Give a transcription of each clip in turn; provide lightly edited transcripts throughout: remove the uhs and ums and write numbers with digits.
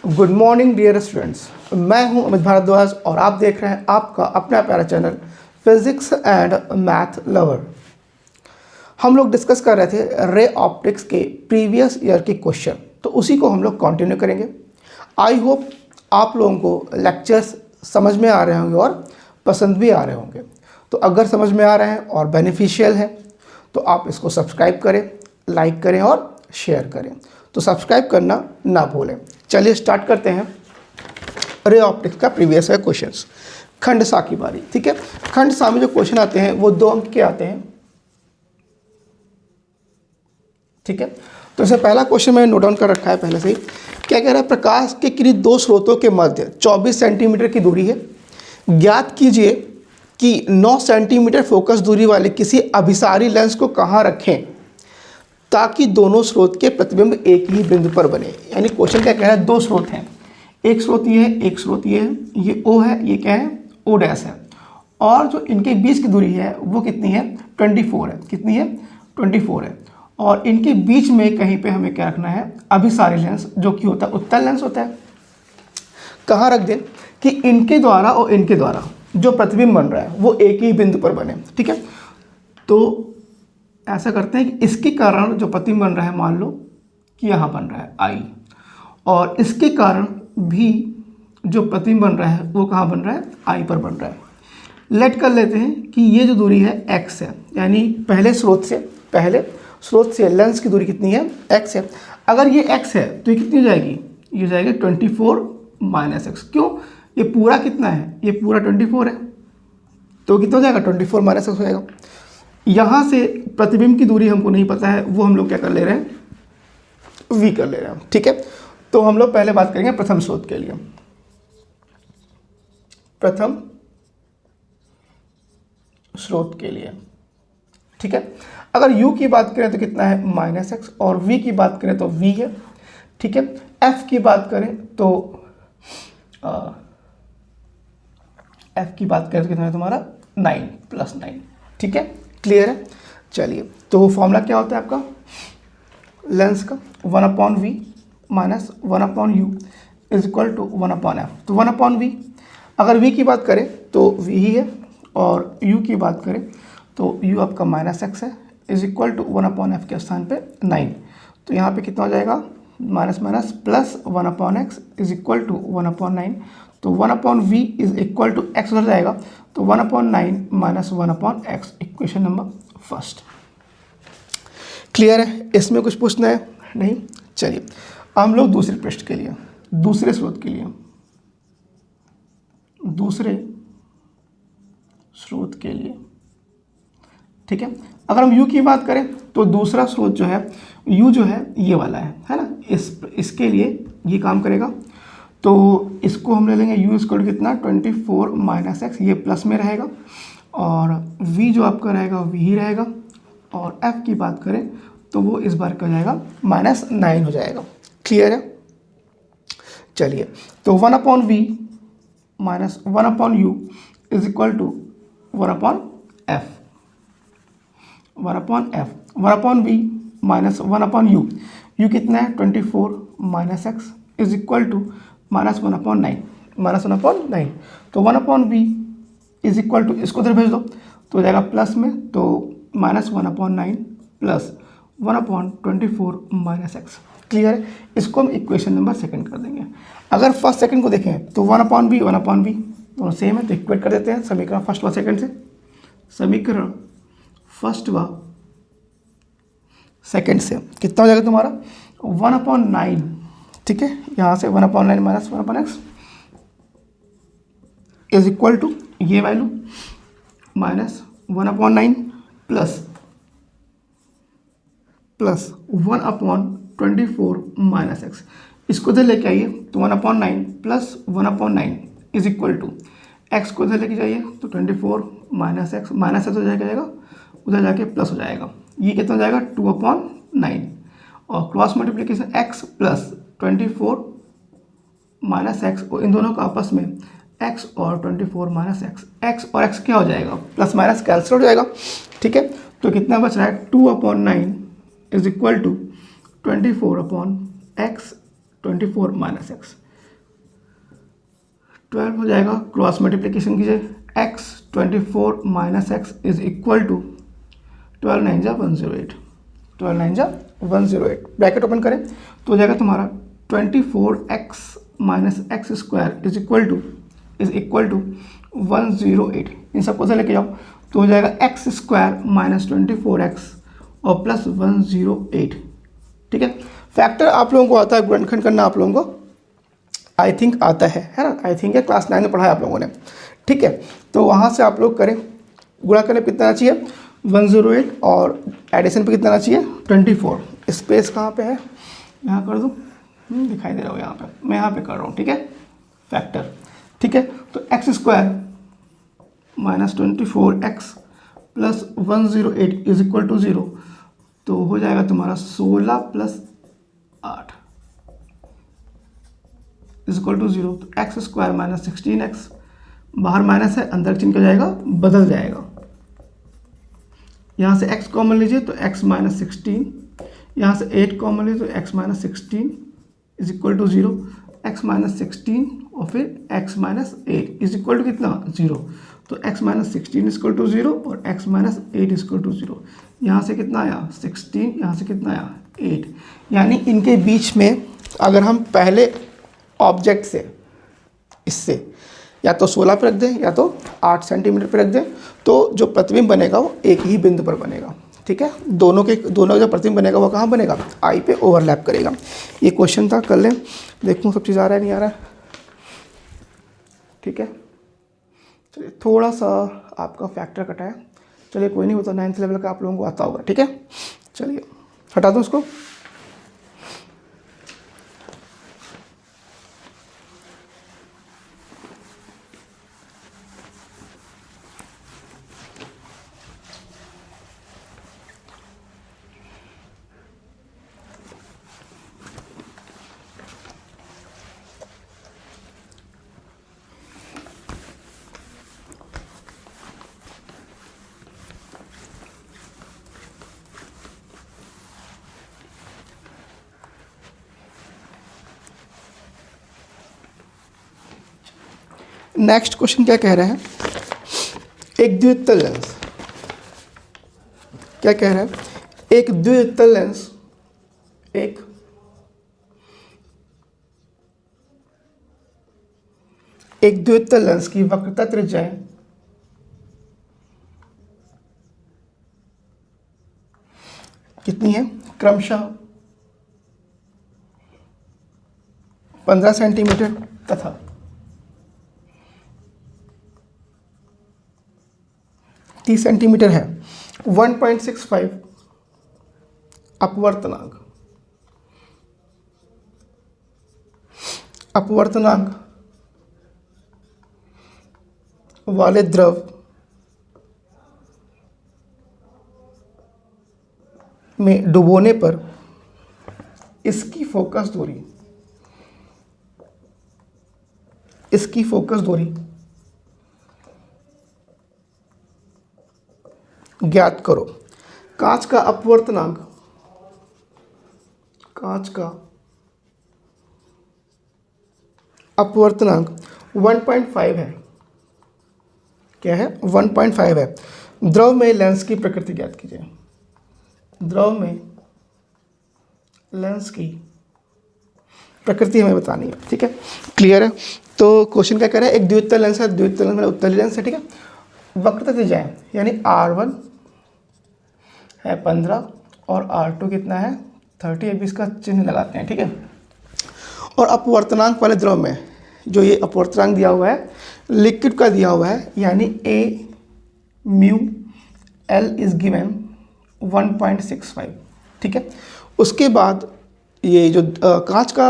Good morning dear students, मैं हूं अमित भारद्वाज और आप देख रहे हैं आपका अपना प्यारा channel physics and math lover. हम लोग डिस्कस कर रहे थे रे ऑप्टिक्स के प्रीवियस ईयर के क्वेश्चन, तो उसी को हम लोग कंटिन्यू करेंगे। आई होप आप लोगों को लेक्चर्स समझ में आ रहे होंगे और पसंद भी आ रहे होंगे। तो अगर समझ में आ रहे हैं और बेनिफिशियल है तो आप इसको सब्सक्राइब करें, लाइक करें और शेयर करें। तो सब्सक्राइब करना ना भूलें। चलिए स्टार्ट करते हैं रे ऑप्टिक्स का प्रीवियस ईयर क्वेश्चंस। खंड सा की बारी, ठीक है। खंड सा में जो क्वेश्चन आते हैं वो 2 अंक के आते हैं, ठीक है। तो इससे पहला क्वेश्चन मैंने नोट डाउन कर रखा है पहले से ही। क्या कह रहा है, प्रकाश के किरण 2 स्रोतों के मध्य 24 सेंटीमीटर की दूरी है। ज्ञात कीजिए कि 9 सेंटीमीटर फोकस दूरी वाले किसी अभिसारी लेंस को कहाँ रखें ताकि दोनों स्रोत के प्रतिबिंब एक ही बिंदु पर बने। यानी क्वेश्चन क्या कह रहा है, 2 स्रोत हैं, एक स्रोत ये है, एक स्रोत ये है, ये O है, ये क्या है, O डैश है, और जो इनके बीच की दूरी है वो कितनी है, 24 है। कितनी है, 24 है। और इनके बीच में कहीं पे हमें क्या रखना है, अभिसारी लेंस, जो कि होता है उत्तल लेंस होता है। कहाँ रख दें कि इनके द्वारा और इनके द्वारा जो प्रतिबिंब बन रहा है वो एक ही बिंदु पर बने, ठीक है। तो ऐसा करते हैं कि इसके कारण जो प्रतिबिंब बन रहा है, मान लो कि यहाँ बन रहा है I, और इसके कारण भी जो प्रतिबिंब बन रहा है वो कहाँ बन रहा है, I पर बन रहा है। लेट कर लेते हैं कि ये जो दूरी है x है, यानी पहले स्रोत से लेंस की दूरी कितनी है, x है। अगर ये x है तो ये कितनी हो जाएगी, ये हो जाएगी 24 - x। क्यों, ये पूरा कितना है, ये पूरा 24 है, तो कितना हो जाएगा, 24 - x हो जाएगा। यहाँ से प्रतिबिंब की दूरी हमको नहीं पता है, वो हम लोग क्या कर ले रहे हैं, v कर ले रहे हैं, ठीक है। तो हम लोग पहले बात करेंगे प्रथम स्रोत के लिए। प्रथम स्रोत के लिए, ठीक है। अगर u की बात करें तो कितना है, -x, और v की बात करें तो v है, ठीक है। f की बात करें तो कितना है तुम्हारा, 9 + 9, ठीक है। क्लियर है। चलिए, तो फॉर्मूला क्या होता है आपका लेंस का, 1/v - 1/u = 1/f। तो 1/v, अगर v की बात करें तो v ही है, और u की बात करें तो u आपका -x है, = 1/f के स्थान पे 9। तो यहाँ पे कितना हो जाएगा, माइनस प्लस 1/x = 1/9। तो 1/v = x हो जाएगा, तो 1/9 - 1/x, equation number first. Clear है, इसमें कुछ पूछना है नहीं। चलिए हम लोग दूसरे पृष्ठ के लिए, दूसरे स्रोत के लिए, ठीक है। अगर हम u की बात करें तो दूसरा स्रोत जो है, u जो है ये वाला है ना, इसके लिए ये काम करेगा। तो इसको हम ले लेंगे u = कितना, 24 - x, ये प्लस में रहेगा, और v जो आपका रहेगा v ही रहेगा, और f की बात करें तो वो इस बार का जाएगा -9 हो जाएगा। क्लियर है। चलिए, तो 1/v - 1/u = 1/f। 1/f, 1/v - 1/u, u कितना है, 24 - x = -1/9, -1/9। तो 1/v = इसको उधर भेज दो तो हो जाएगा प्लस में, तो -1/9 + 1/24 - x। क्लियर है। इसको हम इक्वेशन नंबर सेकंड कर देंगे। अगर फर्स्ट सेकंड को देखें तो 1/v 1/v दोनों सेम है, तो इक्वेट कर देते हैं समीकरण फर्स्ट व सेकंड से। समीकरण फर्स्ट व सेकंड से कितना हो जाएगा तुम्हारा, 1/9, ठीक है। यहाँ से 1/9 - 1/x = ये वैल्यू -1/9 प्लस 1/24 - x। इसको इधर लेके आइए तो 1/9 + 1/9 = x को इधर लेके जाइए तो 24 - x, -x हो जाएगा, उधर जाके प्लस हो जाएगा, ये कितना हो जाएगा, 2/9, और क्रॉस मल्टीप्लिकेशन x + 24 - x, और इन दोनों का आपस में x और 24 - x और x क्या हो जाएगा, प्लस माइनस कैंसिल हो जाएगा, ठीक है। तो कितना बच रहा है, 2/9 = 24/x 24 - x। 12 हो जाएगा, क्रॉस मल्टीप्लिकेशन कीजिए, x 24 minus x is equal to 12 9 जा 108, 12 9 जा 108, ब्रैकेट ओपन करें तो हो जाएगा तुम्हारा 24x minus x square is equal to 108। इन सबको से लेके जाओ तो हो जाएगा एक्स स्क्वायर माइनस 24x और प्लस 108। ठीक है, फैक्टर आप लोगों को आता है, गुणनखंड करना आप लोगों को आई थिंक आता है ना, आई थिंक है, क्लास 9 में पढ़ा है आप लोगों ने। ठीक है, तो वहाँ से आप लोग करें, गुणा करने पे कितना चाहिए 108 और एडिशन पे कितना चाहिए 24। स्पेस कहाँ पे है, यहाँ कर दूँ, दिखाई दे रहा हो यहाँ पे, मैं यहाँ पे कर रहा हूँ। ठीक है, फैक्टर। ठीक है, तो x square minus 24x plus 108 is equal to 0, तो हो जाएगा तुम्हारा 16 प्लस 8 इज इक्वल टू 0। तो एक्स स्क्वायर माइनस 16x, बाहर माइनस है, अंदर चिन्ह क्या जाएगा, बदल जाएगा। यहाँ से x कॉमन लीजिए तो x माइनस 16, यहाँ से 8 कॉमन लीजिए तो x minus 16 is equal to 0, x minus 16 और फिर x minus 8 is equal to कितना 0। तो x minus 16 is equal to 0 और x minus 8 is equal to 0। यहाँ से कितना आया 16, यहाँ से कितना आया 8। यानी इनके बीच में अगर हम पहले ऑब्जेक्ट से इससे या तो 16 पे रख दें या तो 8 सेंटीमीटर पे रख दें, तो जो प्रतिबिंब बनेगा वो एक ही बिंदु पर बनेगा। ठीक है, दोनों का जो प्रतिबिंब बनेगा वो कहाँ बनेगा, आई पे ओवरलैप करेगा। ये क्वेश्चन था, कर लें, देखूँ सब चीज़ आ रहा है नहीं आ रहा है। ठीक है, चलिए थोड़ा सा आपका फैक्टर कटा है, चलिए कोई नहीं, वो तो 9th लेवल का आप लोगों को आता होगा। ठीक है, चलिए हटा दो उसको। नेक्स्ट क्वेश्चन क्या कह रहे हैं, एक द्वितल लेंस, क्या कह रहा है, एक द्वितल लेंस एक द्वितल लेंस की वक्रता त्रिज्याएं कितनी है, क्रमशः 15 सेंटीमीटर तथा 30 सेंटीमीटर है। 1.65 अपवर्तनांक वाले द्रव में डुबोने पर इसकी फोकस दूरी ज्ञात करो। कांच का अपवर्तनांक 1.5 है। क्या है, 1.5 है। द्रव में लेंस की प्रकृति ज्ञात कीजिए। द्रव में लेंस की प्रकृति हमें बतानी है। ठीक है, क्लियर है। तो क्वेश्चन क्या कह रहा है, एक द्वितल लेंस है, द्वितल लेंस मतलब उत्तली लेंस है। ठीक है, वक्रता त्रिज्याएं यानी R1 है 15 और R2 कितना है 30, अभी इसका चिन्ह लगाते हैं। ठीक है, और अपवर्तनांक वाले द्रव में जो ये अपवर्तनांक दिया हुआ है लिक्विड का दिया हुआ है, यानी A mu L is given 1.65। ठीक है, उसके बाद ये जो कांच का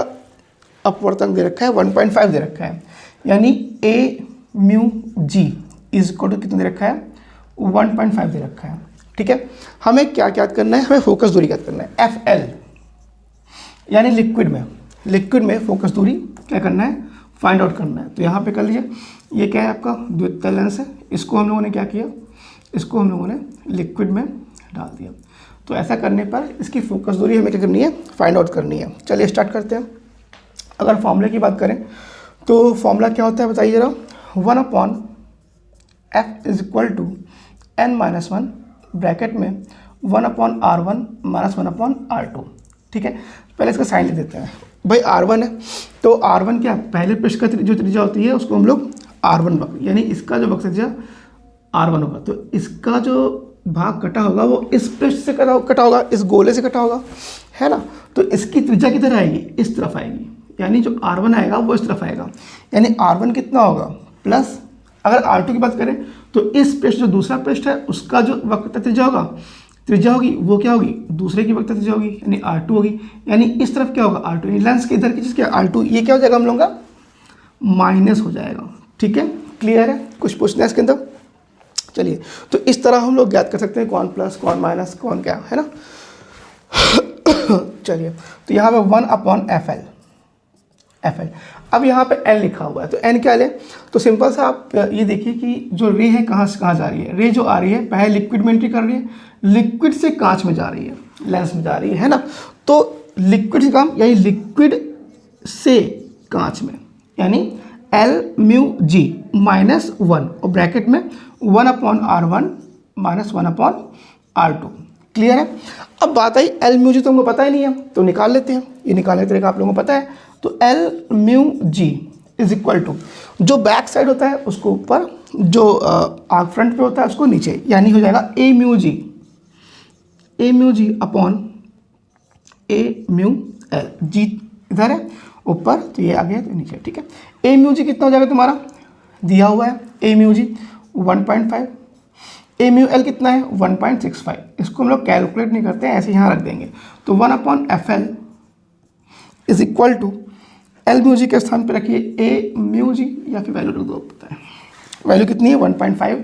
अपवर्तनांक दे रखा है 1.5 दे रखा है, यानी A mu G is equal to कितना दे रखा है 1.5 दे रखा है। ठीक है, हमें क्या याद करना है, हमें फोकस दूरी याद करना है FL, यानी लिक्विड में फोकस दूरी क्या करना है, फाइंड आउट करना है। तो यहाँ पे कर लीजिए, ये क्या है आपका द्वितल लेंस है, इसको हम लोगों ने क्या किया, इसको हम लोगों ने लिक्विड में डाल दिया। तो ऐसा करने पर इसकी फोकस दूरी हमें क्या करनी है, फाइंड आउट करनी है। चलिए स्टार्ट करते हैं। अगर फॉर्मूले की बात करें तो फॉर्मूला क्या होता है बताइए जरा। 1/f is equal to n-1 bracket में 1/r1 माइनस 1/r2। ठीक है, पहले इसका साइन लिख देते हैं। भाई r1 है तो r1 क्या, पहले पृष्ठ का जो त्रिज्या होती है उसको हम लोग r1 वक्र, यानी इसका जो वक्र त्रिज्या r1 होगा, तो इसका जो भाग कटा होगा वो इस पृष्ठ से कटा होगा, इस गोले से कटा होगा, है ना। तो इसकी त्रिज्या किधर आएगी, इस तरफ आएगी, यानी जो r1 आएगा वो इस तरफ आएगा, यानी r1 कितना होगा प्लस, अगर r2 की बात करें तो इस पृष्ठ जो दूसरा पृष्ठ है उसका जो वक्र त्रिज्या होगी वो क्या होगी, दूसरे की वक्र त्रिज्या होगी, यानी r2 होगी, यानी इस तरफ क्या होगा r2, यानी लेंस के इधर की चीज़ क्या r2, ये क्या हो जाएगा हम लोगों का माइनस हो जाएगा। ठीक है, क्लियर है, कुछ पूछना है इसके अंदर। चलिए, तो इस तरह हम लोग ज्ञात कर सकते हैं कौन प्लस कौन माइनस कौन क्या, है ना। चलिए, तो यहाँ पे 1/FL, अब यहाँ पे n लिखा हुआ है, तो n क्या ले, तो सिंपल सा आप ये देखिए कि जो रे है कहाँ से कहाँ जा रही है, रे जो आ रही है पहले लिक्विड में एंट्री कर रही है, लिक्विड से कांच में जा रही है, लेंस में जा रही है ना। तो लिक्विड से काम, यानी लिक्विड से कांच में, यानी L/μg -1 और ब्रैकेट में 1/r1 माइनस 1/r2। क्लियर है। अब बात आई L/μg, तो हमको पता ही नहीं है तो निकाल लेते हैं, ये निकालने का तरीका आप लोगों को पता है। तो L/μg इज इक्वल टू, जो बैक साइड होता है उसको ऊपर, जो आग फ्रंट पे होता है उसको नीचे, यानी हो जाएगा A/μg अपॉन A/μL, जी इधर है ऊपर तो ये आगे तो नीचे। ठीक है, A/μg कितना हो जाएगा तुम्हारा, दिया हुआ है A/μg 1.5, A/μL कितना है 1.65, इसको हम लोग कैलकुलेट नहीं करते हैं, ऐसे यहाँ रख देंगे। तो 1/FL is equal to, L/μg के स्थान पर रखिए A/μg या फिर वैल्यू रख दो, पता है वैल्यू कितनी है 1.5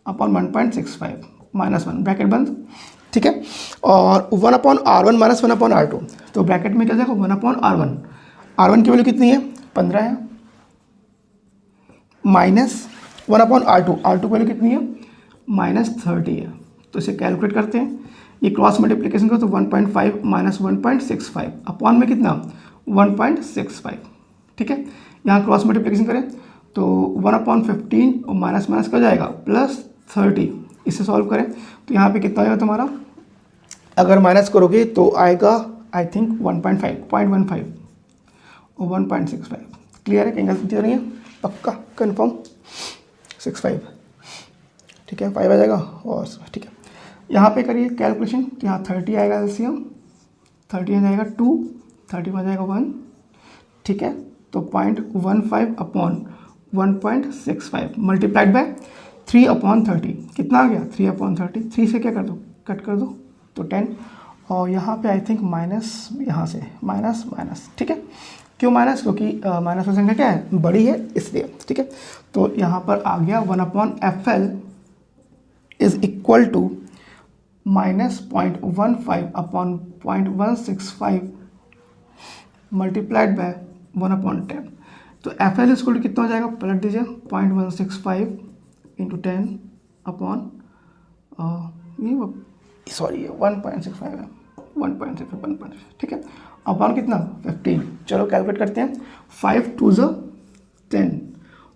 अपॉन 1.65 -1 ब्रैकेट बंद। ठीक है, और 1/r1 माइनस 1/r2, तो ब्रैकेट में क्या जाएगा 1/r1, r1 की वैल्यू कितनी है 15 है, माइनस 1/r2, r2 की वैल्यू कितनी है -30 है। तो इसे कैलकुलेट करते हैं, ये क्रॉस मल्टीप्लिकेशन करो तो 1.5 माइनस 1.65 अपॉन में कितना 1.65। ठीक है, यहाँ क्रॉस मल्टीप्लिकेशन करें तो 1/15 और माइनस माइनस क्या जाएगा +30, इसे सॉल्व करें तो यहाँ पे कितना आएगा तुम्हारा, अगर माइनस करोगे तो आएगा आई थिंक 1.15 और 1.65। क्लियर है, कहीं गलती तो नहीं है, पक्का कंफर्म 65। ठीक है, 5 आ जाएगा और ठीक है, यहाँ पे करिए कैलकुलेशन, तो यहाँ 30 आएगा एलसीएम, 30 आ जाएगा 2, 30 में आ जाएगा 1। ठीक है, तो 0.15 अपॉन 1.65 मल्टीप्लाइड बाय 3/30, कितना आ गया 3/30, 3 से क्या कर दो कट कर दो तो 10, और यहाँ पे आई थिंक माइनस, यहाँ से माइनस माइनस। ठीक है, क्यों माइनस, क्योंकि माइनस की संख्या क्या है बड़ी है इसलिए। ठीक है, तो यहाँ पर आ गया 1/FL is equal to -0.15 upon 0.165 multiplied by 1/10। तो FL इक्वल टू कितना हो जाएगा, पलट दीजिए 0.165 इंटू 10 अपॉन सॉरी 1.65 है, 1.65। ठीक है, अपॉन कितना 15। चलो कैलकुलेट करते हैं, 5 2 ज़ 10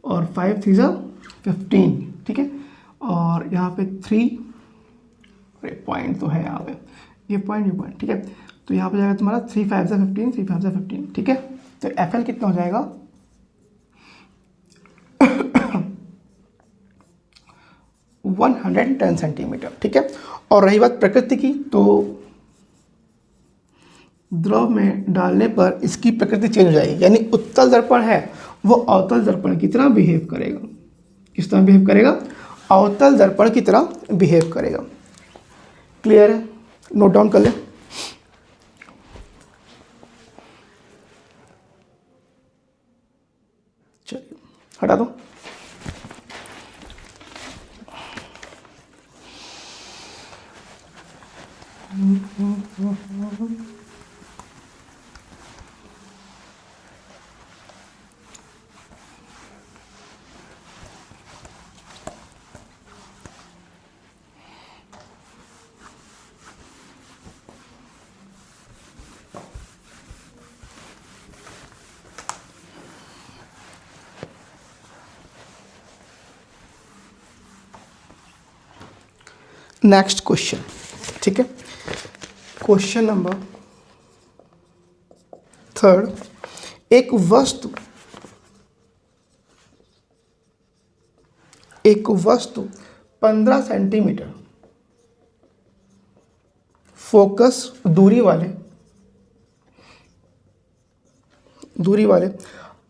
और 5 3 ज़ 15। ठीक है, और यहाँ पे 3, अरे पॉइंट तो है यहाँ पे, ये पॉइंट। ठीक है, तो यहाँ पे जाएगा तुम्हारा 3 5 ज़ 15, 3 5 ज़ 15। ठीक है, तो FL कितना हो जाएगा 110 सेंटीमीटर। ठीक है, और रही बात प्रकृति की, तो द्रव में डालने पर इसकी प्रकृति चेंज हो जाएगी, यानी उत्तल दर्पण है वो अवतल दर्पण की तरह बिहेव करेगा। किस तरह बिहेव करेगा, अवतल दर्पण की तरह बिहेव करेगा। क्लियर है, नोट डाउन कर ले। चलिए हटा दो। नेक्स्ट क्वेश्चन, ठीक है। क्वेश्चन नंबर 3, एक वस्तु 15 सेंटीमीटर फोकस दूरी वाले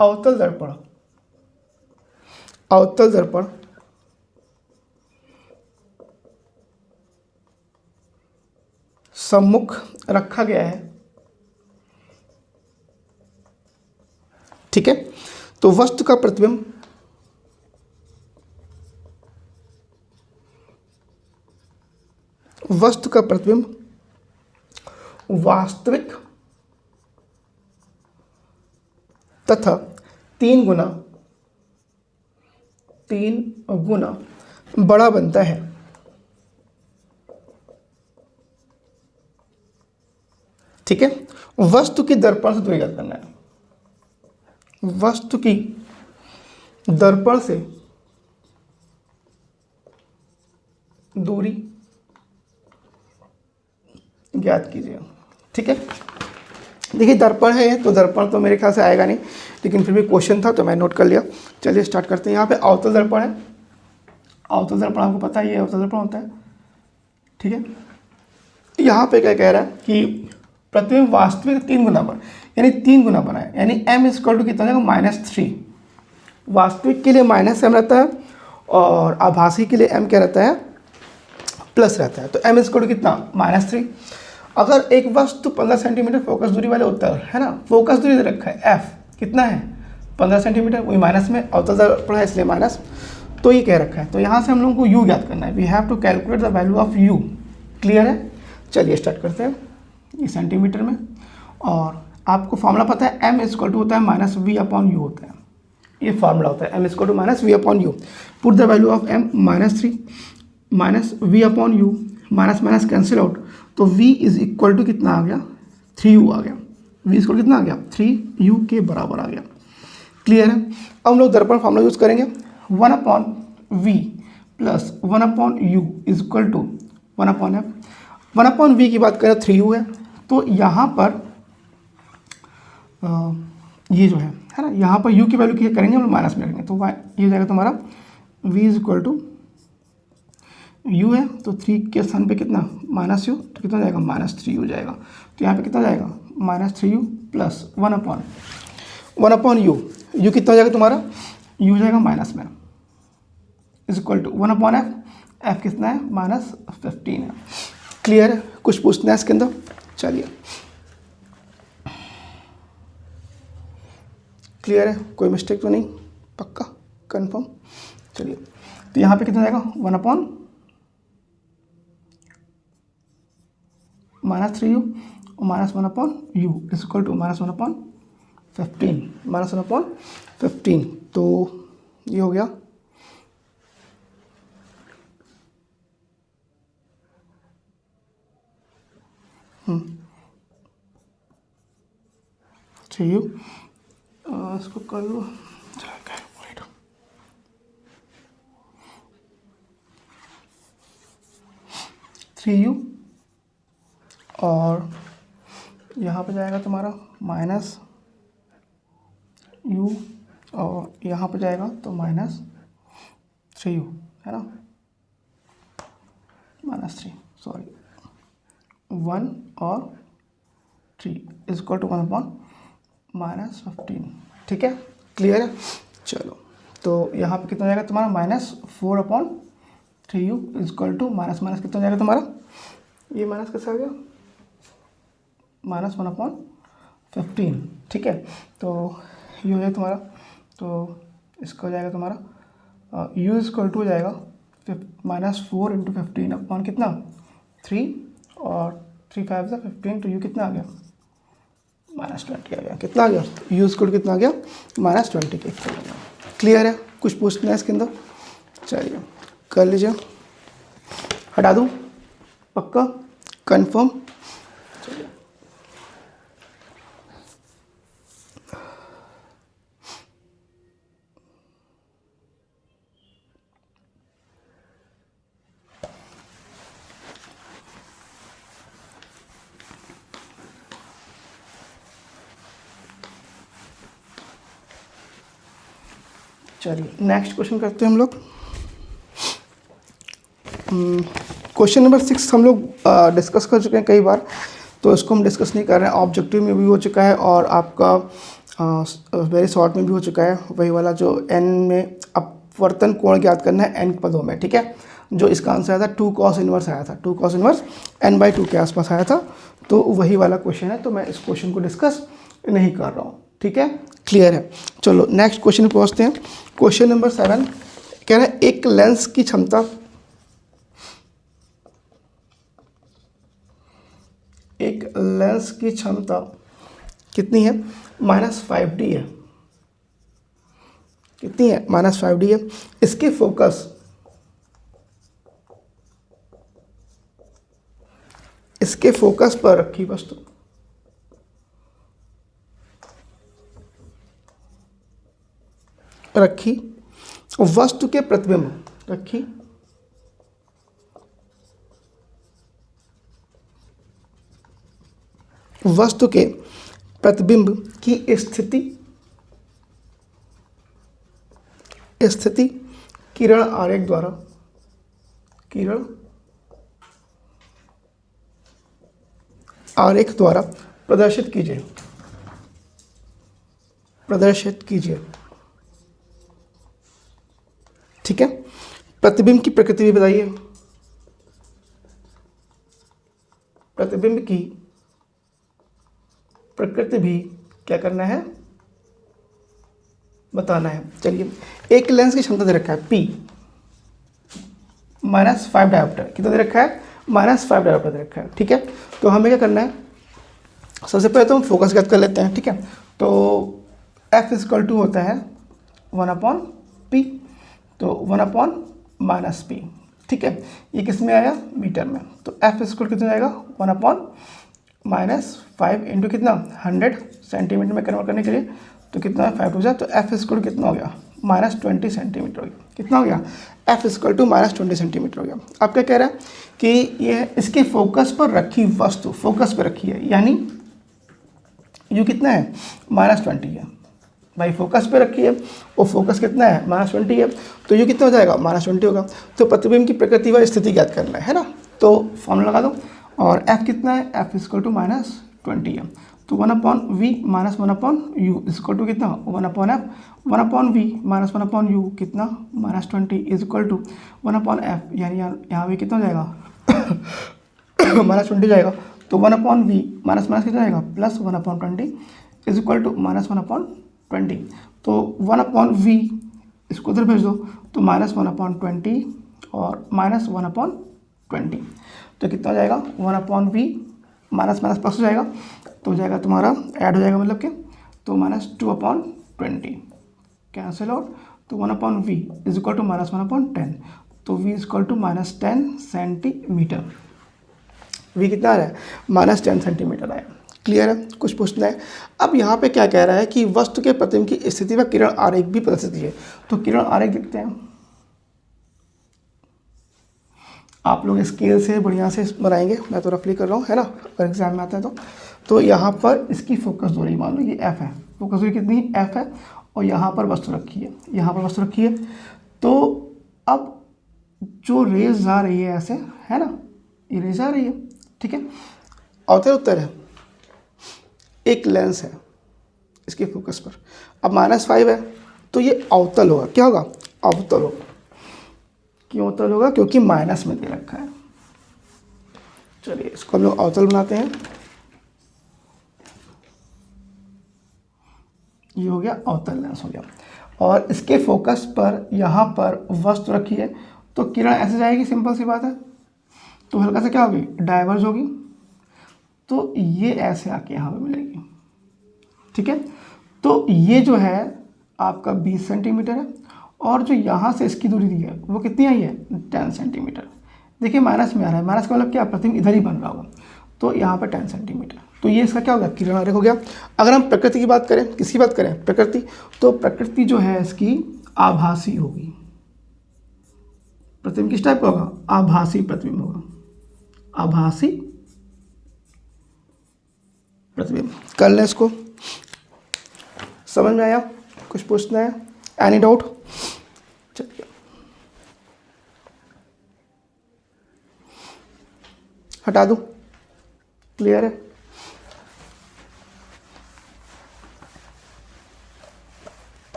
अवतल दर्पण सम्मुख रखा गया है, ठीक है। तो वस्तु का प्रतिबिंब वास्तविक तथा 3 गुना बड़ा बनता है, ठीक है। वस्तु की दर्पण से दूरी ज्ञात करना है। वस्तु की दर्पण से दूरी ज्ञात कीजिए, ठीक है। देखिए दर्पण है तो दर्पण तो मेरे ख्याल से आएगा नहीं, लेकिन फिर भी क्वेश्चन था तो मैं नोट कर लिया। चलिए स्टार्ट करते हैं। यहाँ पे अवतल दर्पण है। अवतल दर्पण आपको पता ही है, अवतल दर्पण होता है, ठीक है। यहाँ पे क्या कह रहा है कि प्रतिबिंब वास्तविक 3 गुना बड़ा, यानी 3 गुना बड़ा है, यानी m इक्वल टू कितना हो जाएगा -3। वास्तविक के लिए -m रहता है और आभासी के लिए m क्या रहता है, प्लस रहता है। तो m इक्वल टू कितना -3। अगर एक वस्तु 15 सेंटीमीटर फोकस दूरी वाले उत्तर है ना, फोकस दूरी दे रखा है f कितना है 15 सेंटीमीटर, वही माइनस में अवतल दर्पण है इसलिए माइनस, तो ये कह रखा है। तो यहाँ से हम लोगों को u ज्ञात करना है। We have to calculate the value of u। Clear है। चलिए स्टार्ट करते हैं। ये सेंटीमीटर में, और आपको फॉर्मूला पता है m इक्वल टू होता है -v/u होता है। ये फार्मूला होता है m equal to -v/u। Put the value of m -3 -v/u, minus cancel out, तो v इज इक्वल टू कितना आ गया 3u आ गया। v इक्वल कितना आ गया 3u के बराबर आ गया। क्लियर है। अब हम लोग दर्पण फार्मूला यूज करेंगे। 1/v plus 1/u is equal to 1/f। 1/v की बात करें 3u है, तो यहाँ पर ये जो है ना, यहाँ पर u की वैल्यू क्या करेंगे हम माइनस में रखेंगे, तो ये हो जाएगा तुम्हारा v is equal to u है, तो 3 के स्थान पे कितना -u, तो कितना हो जाएगा -3 हो जाएगा। तो यहाँ पे कितना हो जाएगा -3u प्लस 1/u। u कितना हो जाएगा तुम्हारा, u हो जाएगा माइनस में, is equal to 1/f। f कितना है -15 है। क्लियर है। कुछ पूछना है इसके अंदर। चलिए क्लियर है, कोई मिस्टेक तो नहीं, पक्का कंफर्म। चलिए तो यहाँ पे कितना जाएगा 1/-3u और -1/u इज इक्वल टू -1/15। तो ये हो गया 3u, इसको कर लो 3u, और यहाँ पे जाएगा तुम्हारा -u, और यहाँ पे जाएगा तो -3u है ना, -3 सॉरी 1 और 3 इज इक्वल टू 1/-15। ठीक है। क्लियर है। चलो तो यहाँ पे कितना जाएगा तुम्हारा -4/3u is equal to minus कितना जाएगा तुम्हारा, ये माइनस कैसे आ गया -1/15। ठीक है। तो ये हो जाएगा तुम्हारा, तो इसका हो जाएगा तुम्हारा u इज इक्वल टू हो जाएगा -4 × 15 अपॉन कितना 3, और 3 5 से 15, तो u कितना आ गया -20 आ गया। कितना आ गया u इज इक्वल टू कितना आ गया -20 के इक्वल आ गया। क्लियर है। कुछ पूछना है इसके अंदर। चलिए कर लीजिए, हटा दूँ, पक्का कंफर्म। चलिए चलिए नेक्स्ट क्वेश्चन करते हैं हम लोग। क्वेश्चन नंबर 6 हम लोग डिस्कस कर चुके हैं कई बार, तो इसको हम डिस्कस नहीं कर रहे हैं। ऑब्जेक्टिव में भी हो चुका है और आपका वेरी शॉर्ट में भी हो चुका है, वही वाला जो एन में अपवर्तन कोण ज्ञात करना है एन पदों में, ठीक है। जो इसका आंसर आया था 2 cos इनवर्स आया था, 2 cos इनवर्स n/2 के आसपास आया था, तो वही वाला क्वेश्चन है। तो मैं इस क्वेश्चन को डिस्कस नहीं कर रहा हूँ, ठीक है, क्लियर है। चलो नेक्स्ट क्वेश्चन पे पहुँचते हैं। क्वेश्चन नंबर 7 कह रहे हैं एक लेंस की क्षमता, एक लेंस की क्षमता कितनी है, -5D है। कितनी है, -5D है। इसके फोकस, इसके फोकस पर रखी वस्तु, रखी वस्तु के प्रतिबिंब, रखी वस्तु के प्रतिबिंब की स्थिति, स्थिति किरण आरेख द्वारा, किरण आरेख द्वारा प्रदर्शित कीजिए, प्रदर्शित कीजिए, ठीक है। प्रतिबिंब की प्रकृति भी बताइए, प्रतिबिंब की प्रकृति भी क्या करना है, बताना है। चलिए एक लेंस की क्षमता दे रखा है P, -5 डायोप्टर, कितना दे रखा है, -5 डायोप्टर दे रखा है, ठीक है। तो हमें क्या करना है, सबसे पहले तो हम फोकस ज्ञात कर लेते हैं, ठीक है। तो F = होता है 1/P, तो 1/-P, ठीक है। ये किस में आया, मीटर में, तो F = कितना आएगा, 1/-5 इंटू कितना 100 सेंटीमीटर में कन्वर्ट करने के लिए, तो कितना है 5 हो जाए, तो F = कितना हो गया, -20 सेंटीमीटर हो गया। कितना हो गया, F = -20 सेंटीमीटर हो गया। अब क्या कह रहा है कि ये इसके फोकस पर रखी वस्तु, फोकस पर रखी है, यानी यू कितना है, -20 है भाई, फोकस पे रखी है और फोकस कितना है, -20 है, तो यू कितना हो जाएगा, -20 होगा। तो प्रतिबिंब की प्रकृति व स्थिति ज्ञात करना है ना, तो फॉर्मूला लगा दो। और F कितना है, F = -20 है, तो 1/V - 1/U = कितना, 1/F, 1/V - 1/U कितना, -20 = 1/F, यानी यहाँ भी कितना हो जाएगा -20 जाएगा, तो 1/V माइनस कितना जाएगा, +1/20 = -1/20, तो 1/V इसको उधर भेज दो, तो -1/20 और -1/20, तो कितना हो जाएगा, 1/V माइनस प्लस हो जाएगा, तो हो जाएगा तुम्हारा ऐड हो जाएगा, मतलब कि तो -2/20 कैंसिल आउट, तो 1/V = -1/10, तो V = -10 सेंटीमीटर। V कितना आ रहा है, -10 सेंटीमीटर आया। क्लियर है, कुछ पूछना है। अब यहाँ पे क्या कह रहा है कि वस्तु के प्रतिबिंब की स्थिति व किरण आरेख भी प्रदर्शित कीजिए, तो किरण आरेख देखते हैं। आप लोग स्केल से बढ़िया से बनाएंगे, मैं तो रफली कर रहा हूँ, है ना, अगर एग्जाम में आता है तो यहाँ पर इसकी फोकस दूरी मान लो ये F है, फोकस दूरी कितनी F है, और यहाँ पर वस्तु रखी है, यहाँ पर वस्तु रखी है। तो अब जो रेज जा रही है ऐसे, है ना, ये रेज आ रही है, ठीक है। अवतल उत्तर है, एक लेंस है इसके फोकस पर, अब -5 है, तो ये अवतल होगा, क्या होगा, अवतल होगा। क्यों अवतल होगा, क्योंकि माइनस में दे रखा है। चलिए इसको हम लोग अवतल बनाते हैं, ये हो गया अवतल लेंस हो गया, और इसके फोकस पर यहाँ पर वस्तु रखी है, तो किरण ऐसे जाएगी, सिंपल सी बात है, तो हल्का सा क्या होगी, डाइवर्ज होगी, तो ये ऐसे आके यहाँ पे मिलेगी, ठीक है। तो ये जो है आपका 20 सेंटीमीटर है, और जो यहाँ से इसकी दूरी दी है वो कितनी आई है, 10 सेंटीमीटर। देखिए माइनस में आ रहा है, माइनस का मतलब क्या, प्रतिबिंब इधर ही बन रहा होगा, तो यहाँ पर 10 सेंटीमीटर, तो ये इसका क्या होगा, किरण आरेख हो गया। अगर हम प्रकृति की बात करें, किसकी बात करें, प्रकृति, तो प्रकृति जो है इसकी आभासी होगी। प्रतिबिंब किस टाइप का होगा, आभासी प्रतिबिंब होगा, आभासी प्रतिबिंब। कर लें इसको, समझ में आया, कुछ पूछना है, एनी डाउट। हटा दूँ? क्लियर है?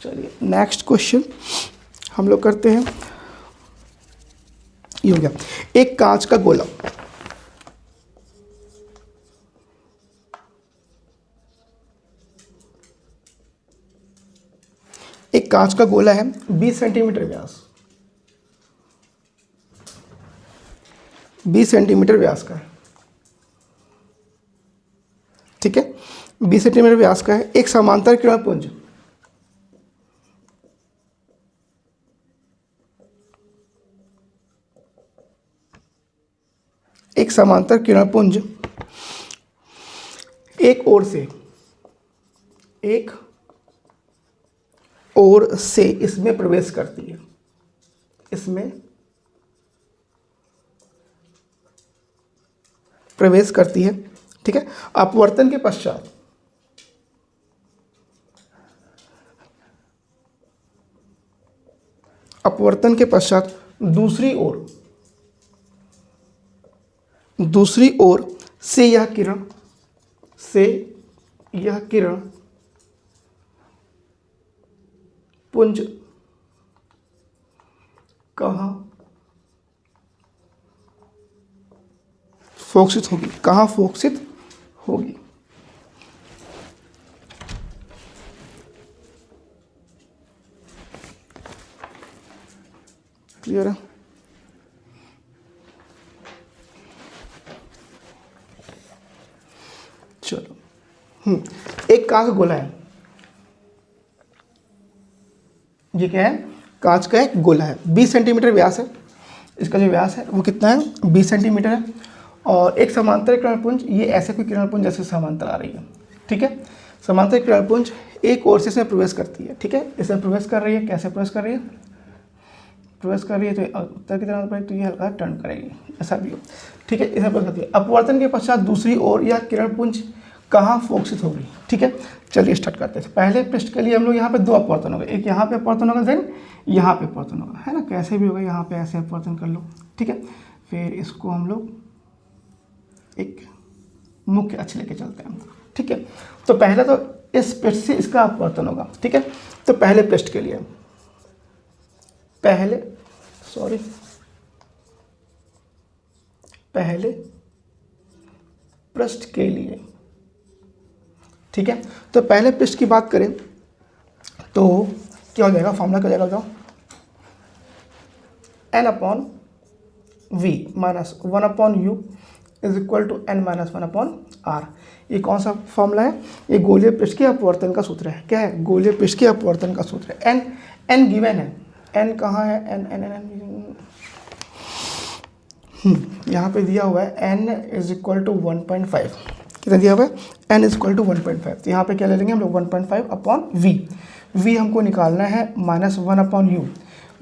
चलिए नेक्स्ट क्वेश्चन हम लोग करते हैं। ये हो गया, एक कांच का गोला, एक कांच का गोला है 20 सेंटीमीटर व्यास, 20 सेंटीमीटर व्यास का है, ठीक है, 20 सेंटीमीटर व्यास का है। एक समांतर किरण पुंज, एक समांतर किरण पुंज एक ओर से इसमें प्रवेश करती है, इसमें प्रवेश करती है, ठीक है। अपवर्तन के पश्चात दूसरी ओर से यह किरण पुंज कहाँ फोकसित होगी? क्लियर है? चलो, एक कांच का गोला है, ये क्या है? कांच का एक गोला है, 20 सेंटीमीटर व्यास है, इसका जो व्यास है वो कितना है? 20 सेंटीमीटर है। और एक समांतर किरण पुंज, ये ऐसे कोई किरण पुंज जैसे समांतर आ रही है, ठीक है। समांतर किरण पुंज एक ओर से इसमें प्रवेश करती है, ठीक है, इसमें प्रवेश कर रही है। कैसे प्रवेश कर रही है? प्रवेश कर रही है तो उत्तर की तरफ तो ये हल्का टर्न करेगी, ऐसा भी हो, ठीक है, इसमें प्रवेश करती है। अपवर्तन के पश्चात दूसरी ओर यह किरण पुंज कहाँ फोकसित होगी? ठीक है, चलिए स्टार्ट करते हैं। पहले पृष्ठ के लिए हम लोग यहाँ पे दो अपवर्तन होगा, एक यहाँ पे अपवर्तन होगा, देन यहाँ पे अपवर्तन होगा, है ना, कैसे भी होगा, यहाँ पे ऐसे अपवर्तन कर लो, ठीक है। फिर इसको हम लोग एक मुख्य अक्ष लेके चलते हैं, ठीक है। तो पहले तो इस पृष्ठ से इसका अपवर्तन होगा, ठीक है। तो पहले पृष्ठ के लिए पहले पृष्ठ के लिए, ठीक है। तो पहले पृष्ठ की बात करें तो क्या हो जाएगा? फॉर्मूला क्या हो जाएगा बताओ? n/v minus 1/u is equal to n minus 1/r। ये कौन सा फॉर्मूला है? ये गोलीय पृष्ठ के अपवर्तन का सूत्र है। क्या है? गोलीय पृष्ठ के अपवर्तन का सूत्र है। n गिवन है, n कहाँ है? n यहाँ पे दिया हुआ है n इज इक्वल टू 1.5। कितना दिया हुआ है? n is equal to 1.5। तो यहाँ पे क्या ले लेंगे हम लोग? 1.5/v। v हमको निकालना है माइनस 1/u।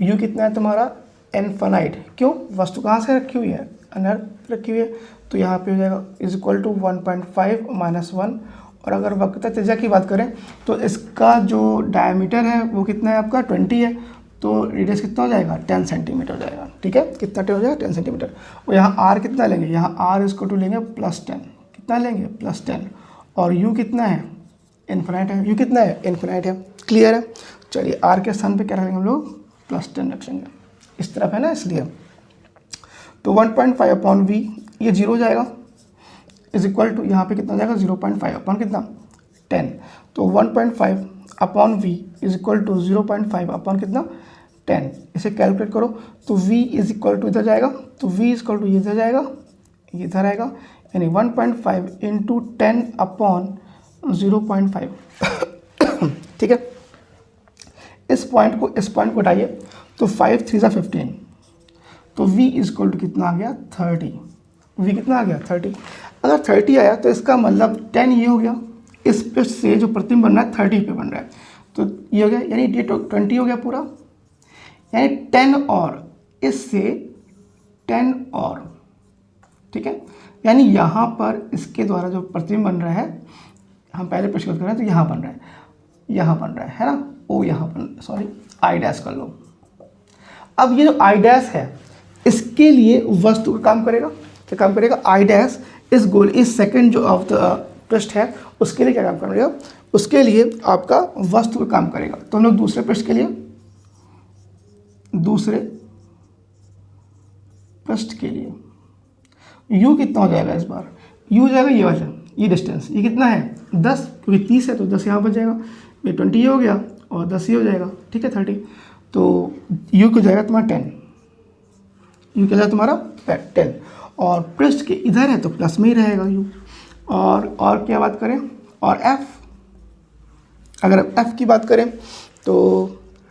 u कितना है तुम्हारा? इनफाइनाइट। क्यों? वस्तु कहाँ से रखी हुई है? अनर्थ रखी हुई है, तो यहाँ पे हो जाएगा इज इक्वल टू 1.5 माइनस 1। और अगर वक्रता त्रिज्या की बात करें तो इसका जो डायमीटर है वो कितना है आपका? 20 है, तो रेडियस कितना हो जाएगा? 10 सेंटीमीटर हो जाएगा, ठीक है। कितना हो जाएगा? 10 सेंटीमीटर। और यहाँ r कितना लेंगे? यहाँ r इसको टू लेंगे +10। कितना लेंगे? +10। और u कितना है? इन्फिनाइट है। u कितना है? इन्फिनाइट है। क्लियर है? चलिए r के स्थान पे क्या रखेंगे हम लोग? +10 रख लेंगे, इस तरफ है ना, इसलिए। तो 1.5/v ये 0 हो जाएगा, इज इक्वल टू यहाँ पे कितना हो जाएगा? 0.5 अपॉन कितना? 10। तो 1.5/v is equal to 0.5 upon कितना? 10। इसे कैलकुलेट करो तो v इज इक्वल टू इधर जाएगा, तो v इज इक्वल टू ये इधर जाएगा, ये इधर आएगा, यानी 1.5 इंटू 10 अपॉन 0.5 ठीक है। इस पॉइंट को हटाइए तो 5 3 सा 15, तो v इज इक्वल टू कितना आ गया? 30। v कितना आ गया? 30। अगर 30 आया तो इसका मतलब 10 ये हो गया, इस पे से जो प्रतिबिंब बन रहा है 30 पे बन रहा है, तो ये हो गया, यानी ये 20 हो गया पूरा, यानी 10 और इससे 10 और, ठीक है, यानी यहाँ पर इसके द्वारा जो प्रतिबिंब बन रहा है, हम पहले प्रश्न कर रहे हैं तो यहाँ बन रहा है, यहाँ बन रहा है ना, ओ यहाँ बन, सॉरी आई डैश कर लो। अब ये जो आई डैश है इसके लिए वस्तु का काम करेगा, क्या काम करेगा, आई डैश इस गोल इस सेकंड जो ऑफ द पृष्ठ है उसके लिए क्या काम करेगा, उसके लिए आपका वस्तु का काम करेगा। तो हम लोग दूसरे पृष्ठ के लिए, दूसरे पृष्ठ के लिए u कितना हो जाएगा, इस बार u हो जाएगा ये वाला, ये डिस्टेंस ये कितना है 10, क्योंकि 30 है तो 10 यहाँ बच जाएगा, ये 20 ये हो गया और 10 ये हो जाएगा, ठीक है 30। तो u को जाएगा तुम्हारा 10, u क्या जाएगा तुम्हारा 10, और पृष्ठ के इधर है तो प्लस में ही रहेगा u। और क्या बात करें, और f, अगर f की बात करें तो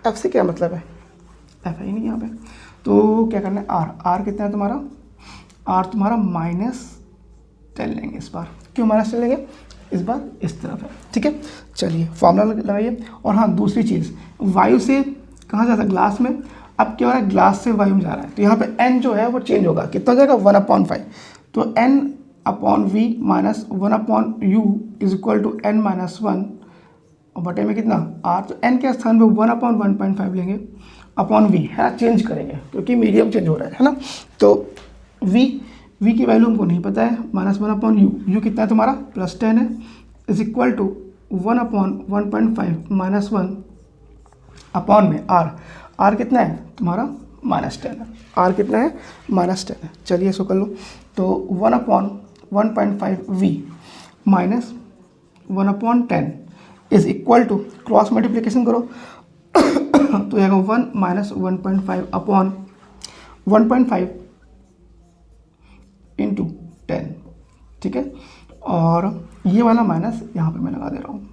f से क्या मतलब है, f है ही नहीं यहाँ पे, तो क्या करना है r कितना है तुम्हारा, r तुम्हारा -10 लेंगे इस बार, क्यों -10 लेंगे, इस बार इस तरफ है, ठीक है। चलिए फॉर्मूला लगाइए। और हाँ दूसरी चीज़, वायु से कहाँ जाता है, ग्लास में, अब क्या हो रहा है, ग्लास से वायु में जा रहा है, तो यहाँ पे n जो है वो चेंज होगा, कितना हो जाएगा 1/5, तो n/v minus 1/u is equal to n-1 और बटे में कितना r, तो n के स्थान पे 1/1.5 लेंगे अपॉन v है ना, चेंज करेंगे क्योंकि मीडियम चेंज हो रहा है ना। तो v की वैल्यू हमको नहीं पता है, -1/u, u कितना है तुम्हारा +10 है, इज इक्वल टू 1/1.5 -1 अपॉन में r कितना है तुम्हारा -10 है, r कितना है -10 है। चलिए इसको कर लो, तो 1/1.5v minus 1/10 is equal to, cross multiplication करो तो आएगा 1 - 1.5 अपॉन 1.5 इंटू 10, ठीक है। और ये वाला माइनस यहाँ पे मैं लगा दे रहा हूँ,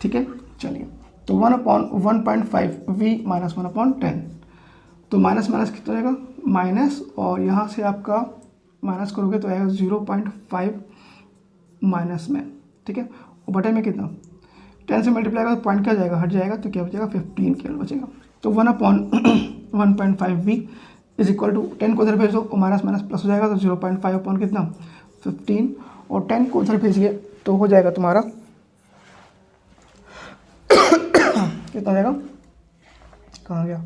ठीक है। चलिए तो 1/1.5v माइनस 1/10, तो माइनस माइनस कितना आएगा माइनस, और यहाँ से आपका माइनस करोगे तो आएगा 0.5 माइनस में, ठीक है। और बटे में कितना 10 से मल्टीप्लाई करो तो पॉइंट क्या जाएगा, हट जाएगा, तो क्या बचेगा 15 केवल बचेगा। तो 1/1.5v इज इक्वल टू 10 को उधर भेज दो, माइनस माइनस प्लस हो जाएगा, तो 0.5 अपॉन कितना 15, और 10 को उधर भेजिए तो हो जाएगा तुम्हारा कितना हो जाएगा, कहाँ गया,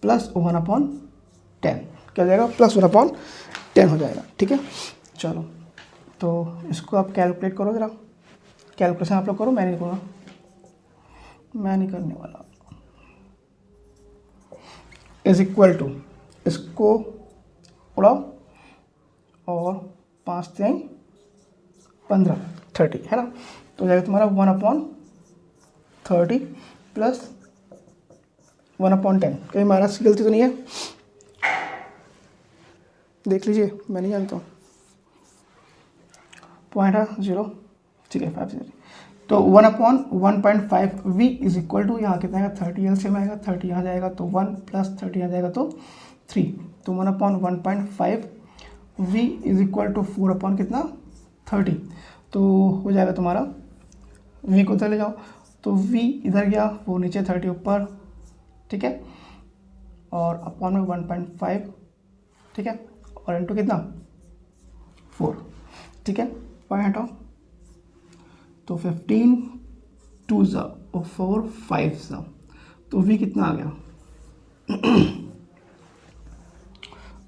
+1/10, क्या हो जाएगा +1/10 हो जाएगा, ठीक है। चलो तो इसको आप कैलकुलेट करो जरा, कैलकुलेशन आप लोग करो, मैं नहीं करूँगा, मैं नहीं करने वाला। इज इक्वल टू, इसको उड़ाओ और 5 से 15 30 है ना, तो जाएगा तुम्हारा 1/30 प्लस 1/10। कहीं माइनस की गलती तो नहीं है, देख लीजिए, मैं नहीं जानता हूँ, 0.0, ठीक है 5 तो 1/1.5v इज इक्वल टू, यहाँ कितना आएगा 30 एलसीएम आएगा, 30 यहाँ जाएगा तो 1 प्लस 30 यहाँ जाएगा तो 3, तो 1/1.5v is equal to 4 upon कितना 30, तो हो जाएगा तुम्हारा v को उधर ले जाओ, तो v इधर गया, वो नीचे 30 ऊपर, ठीक है, और अपॉन में 1.5, ठीक है, और इंटू कितना 4, ठीक है, पॉइंट हटाओ, तो 15 2 और 4 5 तो v कितना आ गया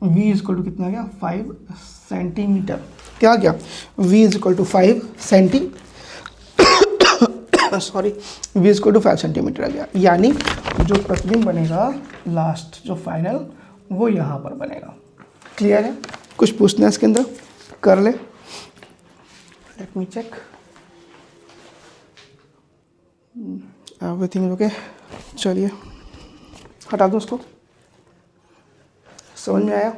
v इज इक्वल टू कितना आ गया 5 सेंटीमीटर, क्या आ गया v is equal to 5 centi sorry v is equal to 5 centimetre आ गया। यानी जो प्रतिबिंब बनेगा लास्ट जो फाइनल वो यहाँ पर बनेगा। क्लियर है, कुछ पूछना है इसके अंदर, कर ले, let me check, everything okay. चलिए हटा दो उसको, समझ में आया।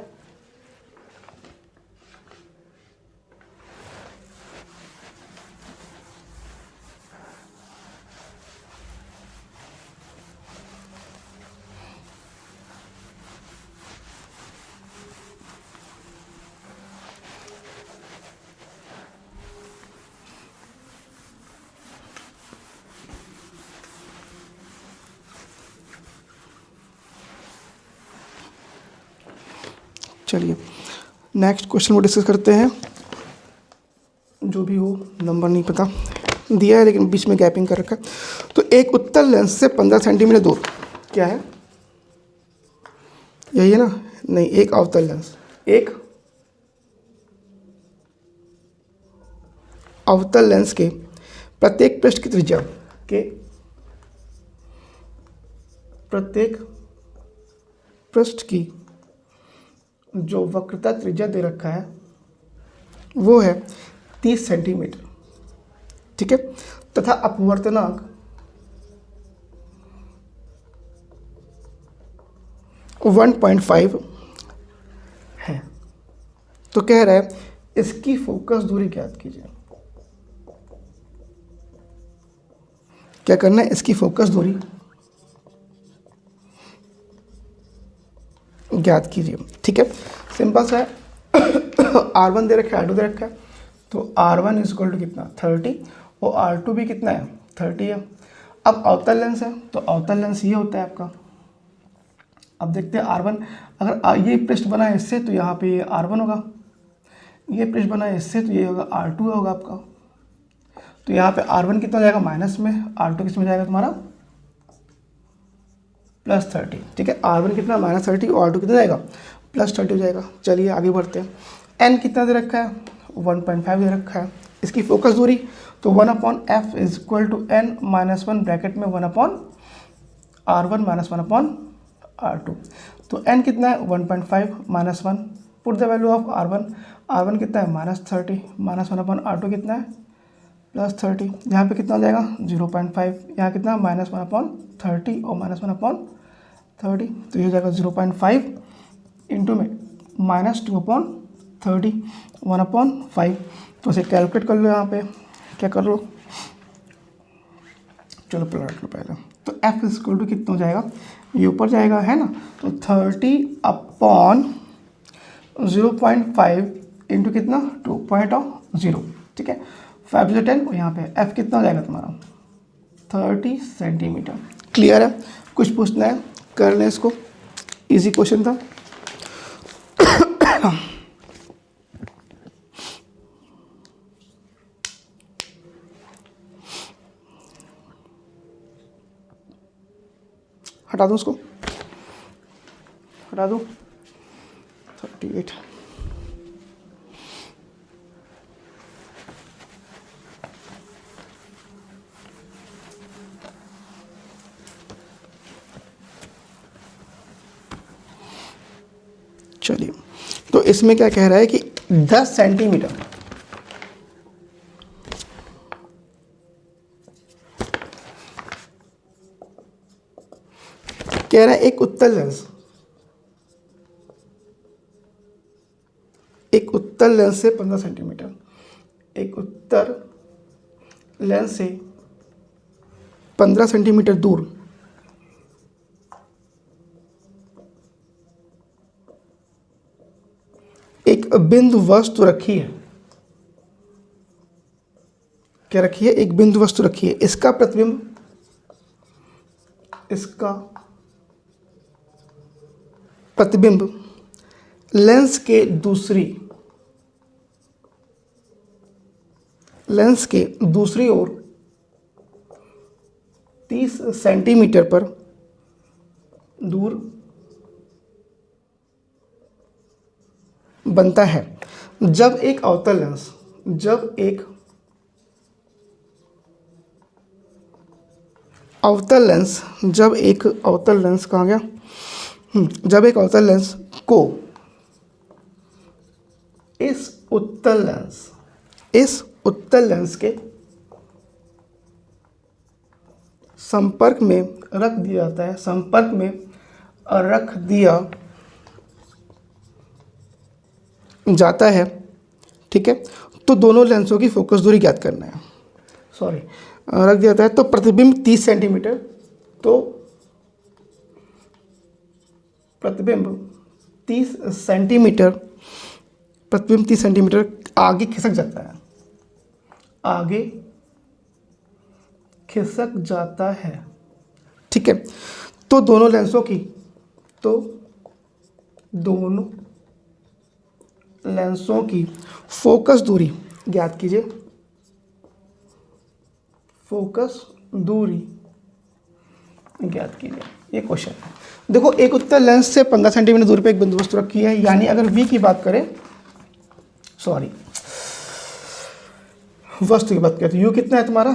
चलिए नेक्स्ट क्वेश्चन वो डिस्कस करते हैं, जो भी हो, नंबर नहीं पता दिया है लेकिन बीच में गैपिंग कर रखा है। तो एक उत्तल लेंस से 15 सेंटीमीटर दूर क्या है, यही है ना, नहीं, एक अवतल लेंस, एक अवतल लेंस के प्रत्येक पृष्ठ की त्रिज्या के प्रत्येक पृष्ठ की जो वक्रता त्रिज्या दे रखा है वो है 30 सेंटीमीटर, ठीक है, तथा अपवर्तनांक 1.5 है। तो कह रहा है इसकी फोकस दूरी ज्ञात कीजिए। क्या करना है, इसकी फोकस दूरी ज्ञात कीजिए, ठीक है, सिंपल सा है। R1 दे रखा है, R2 दे रखा है, तो R1 इज इक्वल टू कितना 30 और R2 भी कितना है 30 है। अब अवतल लेंस है तो अवतल लेंस ये होता है आपका। अब देखते हैं R1, अगर ये पृष्ठ बना है इससे तो यहाँ पे ये R1 होगा, ये पृष्ठ बना है इससे तो ये होगा R2 होगा आपका। तो यहाँ पे R1 कितना जाएगा माइनस में, R2 किस में जाएगा तुम्हारा +30, ठीक है। R1 कितना -30 और R2 कितना जाएगा +30 हो जाएगा। चलिए आगे बढ़ते हैं। n कितना दे रखा है 1.5 दे रखा है। इसकी फोकस दूरी तो 1/f is equal to n-1 bracket में 1/R1 - 1/R2। तो n कितना है 1.5 -1, put the value of R1, R1 कितना है -30 - 1/R2 कितना है +30। यहाँ पे कितना हो जाएगा 0.5, यहाँ कितना -1/30 और -1/30, तो ये हो जाएगा 0.5 इंटू में -2/30 1/5। तो इसे कैलकुलेट कर लो, यहाँ पे क्या कर लो, चलो प्लॉट लो पहले। तो f इज इक्वल टू कितना हो जाएगा, ये ऊपर जाएगा है ना, तो 30/0.5 इंटू कितना 2.0, ठीक है, 5 से 10 और यहाँ पे f कितना हो जाएगा तुम्हारा 30 सेंटीमीटर। क्लियर है, कुछ पूछना है कर लें इसको, इजी क्वेश्चन था। हटा दूँ उसको, हटा दूँ 38। चलिए, तो इसमें क्या कह रहा है कि 10 सेंटीमीटर कह रहा है एक उत्तल लेंस से 15 सेंटीमीटर, एक उत्तल लेंस से 15 सेंटीमीटर दूर एक बिंदु वस्तु रखी है। क्या रखी है, एक बिंदु वस्तु रखी है। इसका प्रतिबिंब लेंस के दूसरी ओर 30 सेंटीमीटर पर दूर बनता है। जब एक अवतल लेंस कहाँ गया, जब एक अवतल लेंस को इस उत्तल लेंस के संपर्क में रख दिया जाता है, ठीक है, तो दोनों लेंसों की फोकस दूरी ज्ञात करना है। रख दिया जाता है तो प्रतिबिंब 30 सेंटीमीटर, तो प्रतिबिंब 30 सेंटीमीटर आगे खिसक जाता है, ठीक है। तो दोनों लेंसों की फोकस दूरी ज्ञात कीजिए। फोकस दूरी ज्ञात कीजिए, ये क्वेश्चन है। देखो एक उत्तल लेंस से 15 सेंटीमीटर दूरी पे एक बिंदु वस्तु रखी है, यानी अगर v की बात करें, सॉरी वस्तु की बात करें तो u कितना है तुम्हारा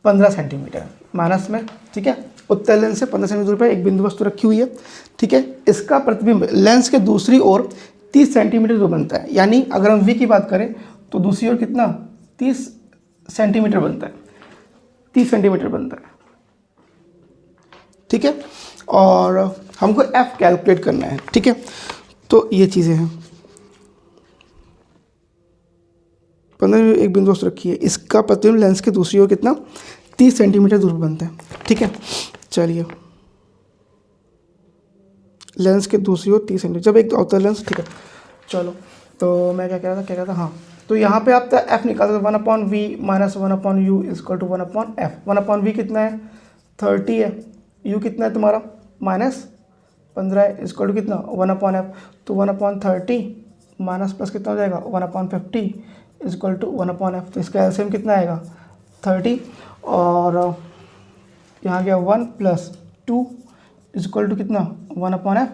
15 सेंटीमीटर माइनस में, ठीक है। उत्तल लेंस से 15 सेंटीमीटर दूरी पर एक बिंदु वस्तु रखी हुई है, ठीक है। इसका प्रतिबिंब लेंस के दूसरी ओर 30 सेंटीमीटर दूर बनता है, यानी अगर हम v की बात करें तो दूसरी ओर कितना 30 सेंटीमीटर बनता है, 30 सेंटीमीटर बनता है, ठीक है। और हमको f कैलकुलेट करना है, ठीक है। तो ये चीज़ें हैं, 15 एक बिंदु वस्तु रखी है, इसका प्रतिबिंब लेंस के दूसरी ओर कितना 30 सेंटीमीटर दूर बनता है, ठीक है। चलिए लेंस के दूसरी ओर 30 सेंटीमीटर, जब एक अवतल लेंस, ठीक है। चलो तो मैं क्या कह रहा था हाँ, तो यहाँ पे आप एफ निकाल सकते 1/v minus 1/u equal to 1/f। 1/v कितना है 30 है, u कितना है तुम्हारा -15 है, इजक्वल टू कितना 1/f। तो 1/30 माइनस प्लस कितना हो जाएगा 1/50 इजक्वल टू 1/f। तो इसका एलसीएम कितना आएगा 30, और यहाँ गया 1 + 2 इजक्वल टू कितना 1/f।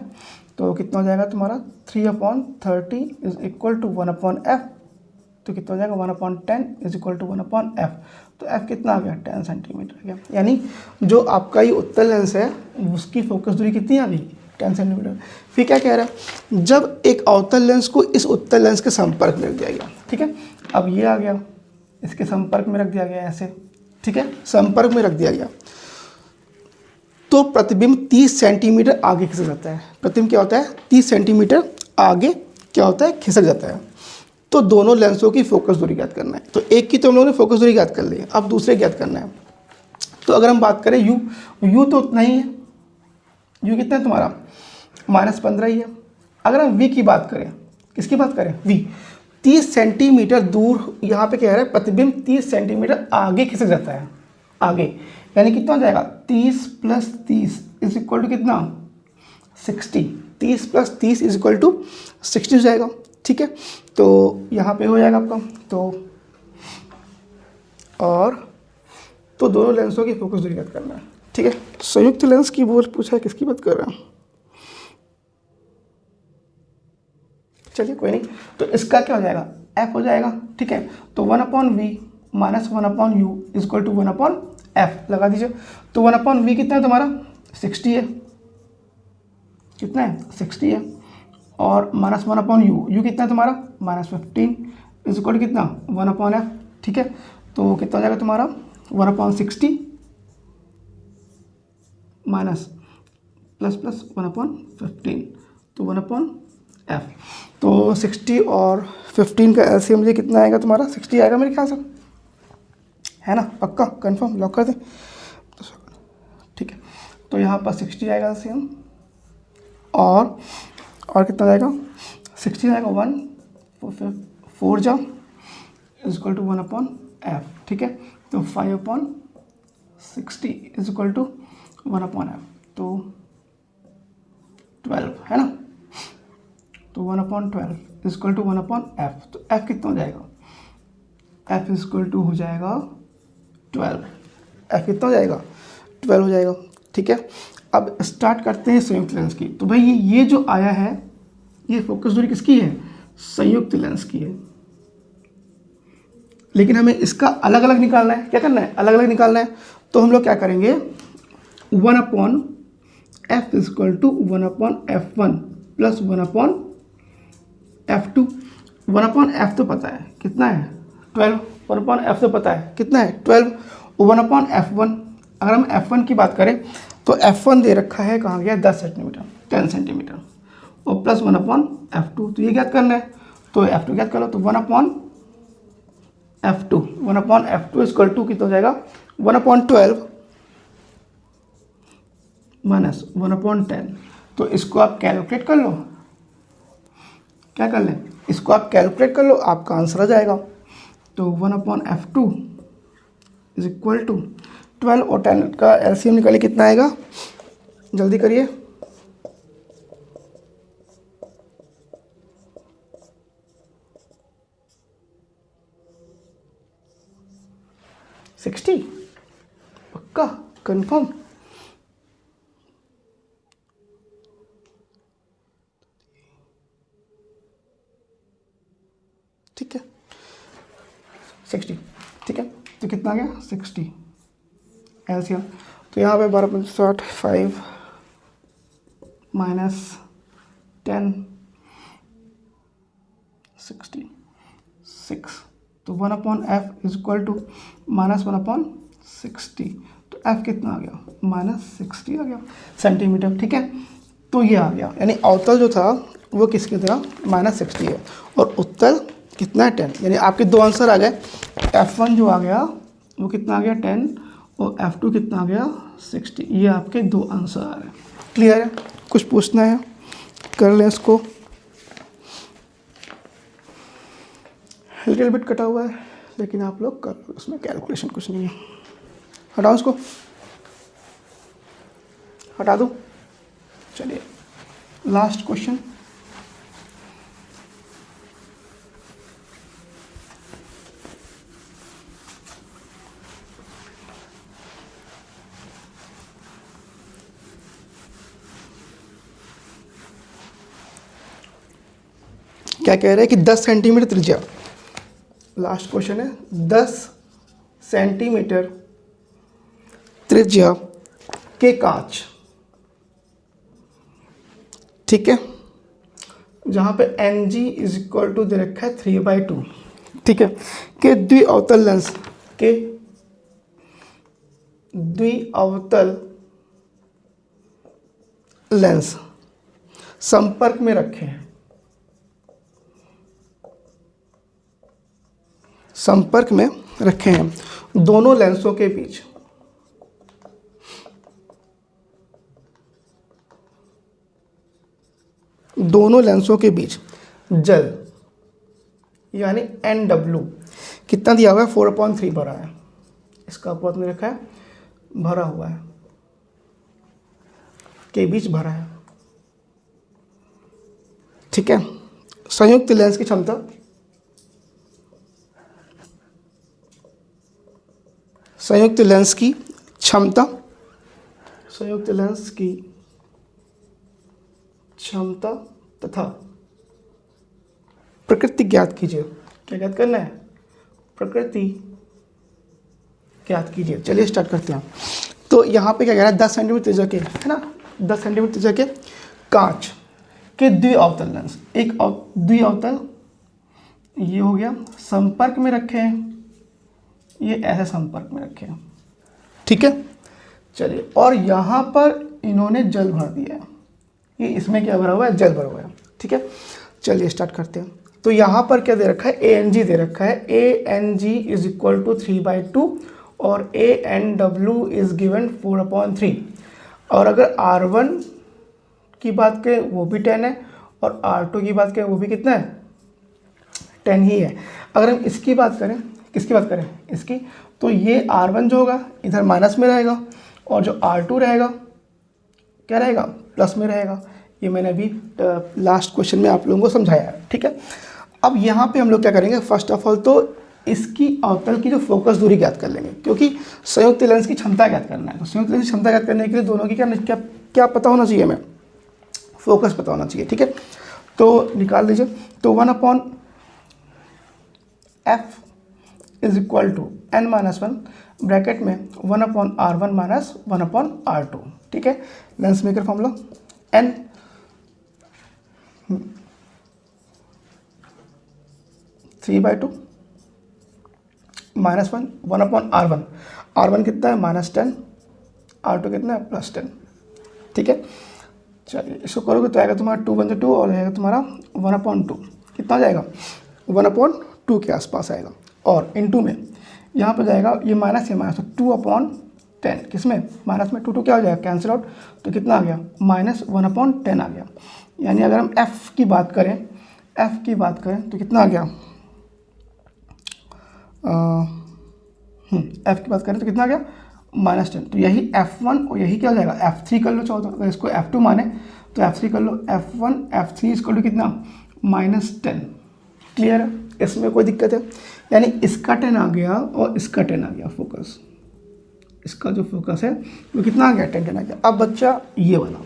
तो कितना हो जाएगा तुम्हारा 3/30 इज इक्वल टू 1/f। तो कितना हो जाएगा 1/10 इज इक्वल टू 1/f। तो f कितना आ गया 10 सेंटीमीटर आ गया, यानी जो आपका ये उत्तल लेंस है उसकी फोकस दूरी कितनी आ गई 10 सेंटीमीटर। फिर क्या कह रहा है, जब एक अवतल लेंस को इस उत्तल लेंस के संपर्क में रख दिया गया, ठीक है। अब ये आ गया, इसके संपर्क में रख दिया गया ऐसे, ठीक है, संपर्क में रख दिया गया, तो प्रतिबिंब 30 सेंटीमीटर आगे खिसक जाता है। प्रतिबिंब क्या होता है 30 सेंटीमीटर आगे क्या होता है खिसक जाता है। तो दोनों लेंसों की फोकस दूरी ज्ञात करना है। तो एक की तो हम लोगों ने फोकस दूरी ज्ञात कर ली है, अब दूसरे ज्ञात करना है। तो अगर हम बात करें u तो उतना ही है, u कितना है तुम्हारा -15 ही है। अगर हम v की बात करें, किसकी बात करें v, 30 सेंटीमीटर दूर, यहाँ पे क्या है प्रतिबिंब 30 सेंटीमीटर आगे खिसक जाता है, आगे, यानी कितना हो जाएगा 30 + 30 इज इक्वल टू कितना 60। 30 + 30 इज इक्वल टू 60 हो जाएगा, ठीक है। तो यहाँ पे हो जाएगा आपका, तो और तो दोनों लेंसों की फोकस दूरी ज्ञात करना है, ठीक है। संयुक्त लेंस की बोल पूछा है, किसकी बात कर रहा है, चलिए कोई नहीं। तो इसका क्या हो जाएगा f हो जाएगा, ठीक है। तो 1/v minus 1/u is equal to 1/f लगा दीजिए। तो 1/v कितना है तुम्हारा 60 है, कितना है 60 है, और माइनस 1/u, u कितना है तुम्हारा -15 इज इक्वल टू कितना 1/f, ठीक है। तो कितना हो जाएगा तुम्हारा 1/60 माइनस प्लस 1/15, तो 1/f। तो 60 और 15 का एलसीएम मुझे कितना आएगा तुम्हारा 60 आएगा मेरे ख्याल से, है ना, पक्का कंफर्म लॉक कर दें, ठीक है। तो यहाँ पर 60 आएगा एलसीएम, और कितना जाएगा 60 आएगा 1 4 जा इज इक्वल टू 1/f, ठीक है। तो 5/60 इज इक्वल टू 1/f, तो 12 है ना। तो 1/12 इज इक्वल टू 1/f। तो f कितना हो जाएगा, f इज इक्वल टू हो जाएगा 12, f कितना हो जाएगा 12 हो जाएगा, ठीक है। अब स्टार्ट करते हैं संयुक्त लेंस की। तो भाई ये जो आया है ये फोकस दूरी किसकी है संयुक्त लेंस की है, लेकिन हमें इसका अलग अलग निकालना है। क्या करना है अलग अलग निकालना है। तो हम लोग क्या करेंगे 1/f is equal to 1/f1 plus 1/f2। 1/f तो पता है कितना है 12, 1/f तो पता है कितना है 12। 1/f1, अगर हम f1 की बात करें तो f1 दे रखा है कहाँ गया 10 सेंटीमीटर 10 सेंटीमीटर, और प्लस 1/f2, तो ये ज्ञात करना है। तो f2 ज्ञात कर लो। तो 1/f2 इक्वल टू कितना हो जाएगा 1/12 माइनस 1/10। तो इसको आप कैलकुलेट कर लो, क्या कर लें इसको आप कैलकुलेट कर लो, आपका आंसर आ जाएगा। तो 1/f2 इज इक्वल टू 12 और 10 का एलसीएम निकालिए, कितना आएगा जल्दी करिए 60 पक्का कंफर्म? ठीक है 60, ठीक है। तो कितना आ गया 60 एलसीएम। तो यहाँ पे 12×60 5 माइनस 10 60 6। तो 1/f इज इक्वल टू -1/60। तो f कितना आ गया -60 आ गया सेंटीमीटर, ठीक है। तो ये आ गया, यानी अवतल जो था वो किसकी तरह -60 है और उत्तल कितना है 10। यानी आपके दो आंसर आ गए। f1 जो आ गया वो कितना आ गया 10 और f2 कितना आ गया 60। ये आपके दो आंसर आ रहे हैं। क्लियर है? कुछ पूछना है कर लें इसको। लिटिल बिट कटा हुआ है लेकिन आप लोग कर लो, उसमें कैलकुलेशन कुछ नहीं है। हटाओ उसको, हटा दो। चलिए लास्ट क्वेश्चन। क्या कह रहे हैं कि 10 सेंटीमीटर त्रिज्या, लास्ट क्वेश्चन है, 10 सेंटीमीटर त्रिज्या के कांच, ठीक है, जहां पे Ng इज इक्वल टू दे रखा है 3/2, ठीक है, के द्विअवतल लेंस के द्विअवतल लेंस संपर्क में रखे हैं, संपर्क में रखे हैं दोनों लेंसों के बीच, दोनों लेंसों के बीच जल यानी NW कितना दिया हुआ है 4/3 भरा है। इसका अपवर्त में रखा है भरा हुआ है, के बीच भरा है, ठीक है। संयुक्त लेंस की क्षमता, संयुक्त लेंस की क्षमता, संयुक्त लेंस की क्षमता तथा प्रकृति ज्ञात कीजिए। क्या ज्ञात करना है? प्रकृति ज्ञात कीजिए। चलिए स्टार्ट करते हैं। तो यहाँ पे क्या कह रहा है 10 सेंटीमीटर त्रिज्या के, है ना, 10 सेंटीमीटर त्रिज्या के कांच के द्विअवतल लेंस, एक द्विअवतल ये हो गया, संपर्क में रखे हैं, ये ऐसे संपर्क में रखे हैं, ठीक है। चलिए, और यहाँ पर इन्होंने जल भर दिया है, ये इसमें क्या भरा हुआ है? जल भरा हुआ है, ठीक है। चलिए स्टार्ट करते हैं। तो यहाँ पर क्या दे रखा है? ANG दे रखा है, ANG इज इक्वल टू 3/2 और ANW इज गिवन 4/3। और अगर R1 की बात करें वो भी 10 है और R2 की बात करें वो भी कितना है? 10 ही है। अगर हम इसकी बात करें, किसकी बात करें? इसकी, तो ये R1 जो होगा इधर माइनस में रहेगा और जो R2 रहेगा क्या रहेगा? प्लस में रहेगा। ये मैंने अभी लास्ट क्वेश्चन में आप लोगों को समझाया है, ठीक है। अब यहाँ पे हम लोग क्या करेंगे? फर्स्ट ऑफ ऑल तो इसकी अवतल की जो फोकस दूरी ज्ञात कर लेंगे, क्योंकि संयुक्त लेंस की क्षमता ज्ञात करना है। तो संयुक्त लेंस की क्षमता ज्ञात करने के लिए दोनों की क्या क्या पता होना चाहिए? हमें फोकस पता होना चाहिए, ठीक है। तो निकाल लीजिए। तो 1/f is equal to n-1 bracket में 1/r1 माइनस 1/r2, ठीक है। Lens maker formula n 3/2 -1 1/r1, r1 कितना है? -10, r2 कितना है? +10, ठीक है। चलिए इसको करोगे तो आएगा तुम्हारा 2 × 2 और आएगा तुम्हारा 1/2। कितना जाएगा? 1/2 के आसपास आएगा। और इनटू में यहाँ पर जाएगा ये माइनस, ये माइनस, तो 2/10 किसमें? माइनस में 2 क्या हो जाएगा? Cancel out. तो कितना आ गया? -1/10 आ गया। यानी अगर हम f की बात करें, f की बात करें तो कितना आ गया? f की बात करें तो कितना आ गया? -10। तो यही f1 और यही क्या हो जाएगा? f3 कर लो चाहो तो। अगर इसको f2 माने तो f3 कर लो। f1 f3 इसको कितना? -10। क्लियर है? इसमें कोई दिक्कत है, यानी इसका 10 आ गया और इसका 10 आ गया फोकस, इसका जो फोकस है वो कितना आ गया 10 आ गया। अब बच्चा ये वाला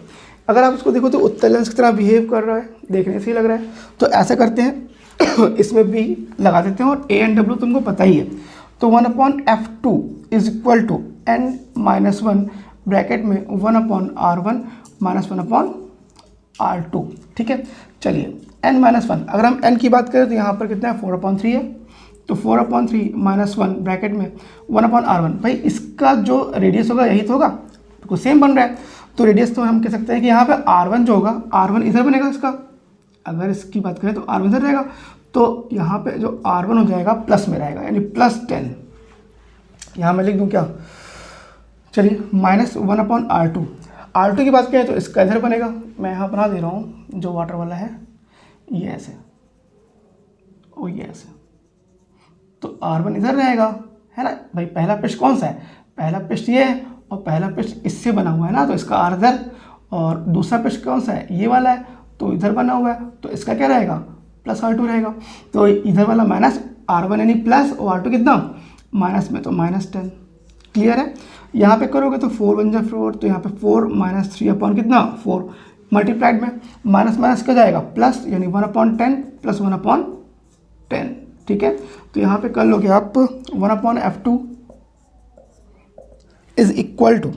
अगर आप इसको देखो तो उत्तल लेंस की तरह बिहेव कर रहा है, देखने से ही लग रहा है। तो ऐसा करते हैं इसमें भी लगा देते हैं और ए एंड डब्ल्यू तुमको पता ही है। तो 1/f2 is equal to n-1 bracket में 1/r1 माइनस 1/r2। ठीक है, चलिए n-1 अगर हम n की बात करें तो यहाँ पर कितना है 4/3 है, तो 4/3 माइनस 1 ब्रैकेट में 1/r1। भाई इसका जो रेडियस होगा यही तो होगा, तो सेम बन रहा है। तो रेडियस तो हम कह सकते हैं कि यहाँ पे r1 जो होगा r1 इधर बनेगा इसका, अगर इसकी बात करें तो r1 इधर रहेगा, तो यहाँ पे जो r1 हो जाएगा प्लस में रहेगा, यानी +10। यहाँ मैं लिख दूँ क्या, चलिए माइनस 1/r2। r2 की बात करें तो इसका इधर बनेगा, मैं यहाँ बना दे रहा हूँ जो वाटर वाला है, ये ऐसे और ये ऐसे, तो r1 इधर रहेगा, है ना भाई। पहला पृष्ठ कौन सा है, पहला पृष्ठ ये है और पहला पृष्ठ इससे बना हुआ है ना, तो इसका r इधर, और दूसरा पृष्ठ कौन सा है, ये वाला है, तो इधर बना हुआ है, तो इसका क्या रहेगा +r2 रहेगा। तो इधर वाला माइनस r1 यानी प्लस और r2 कितना माइनस में, तो -10। क्लियर है। यहाँ पे करोगे तो 4 बन जाए 4, तो यहाँ पे 4 माइनस 3 अपॉन कितना 4 मल्टीप्लाइड में माइनस माइनस क्या जाएगा प्लस, यानी 1/10 प्लस 1/10। ठीक है, तो यहाँ पे कर लोगे आप 1/f2 is equal to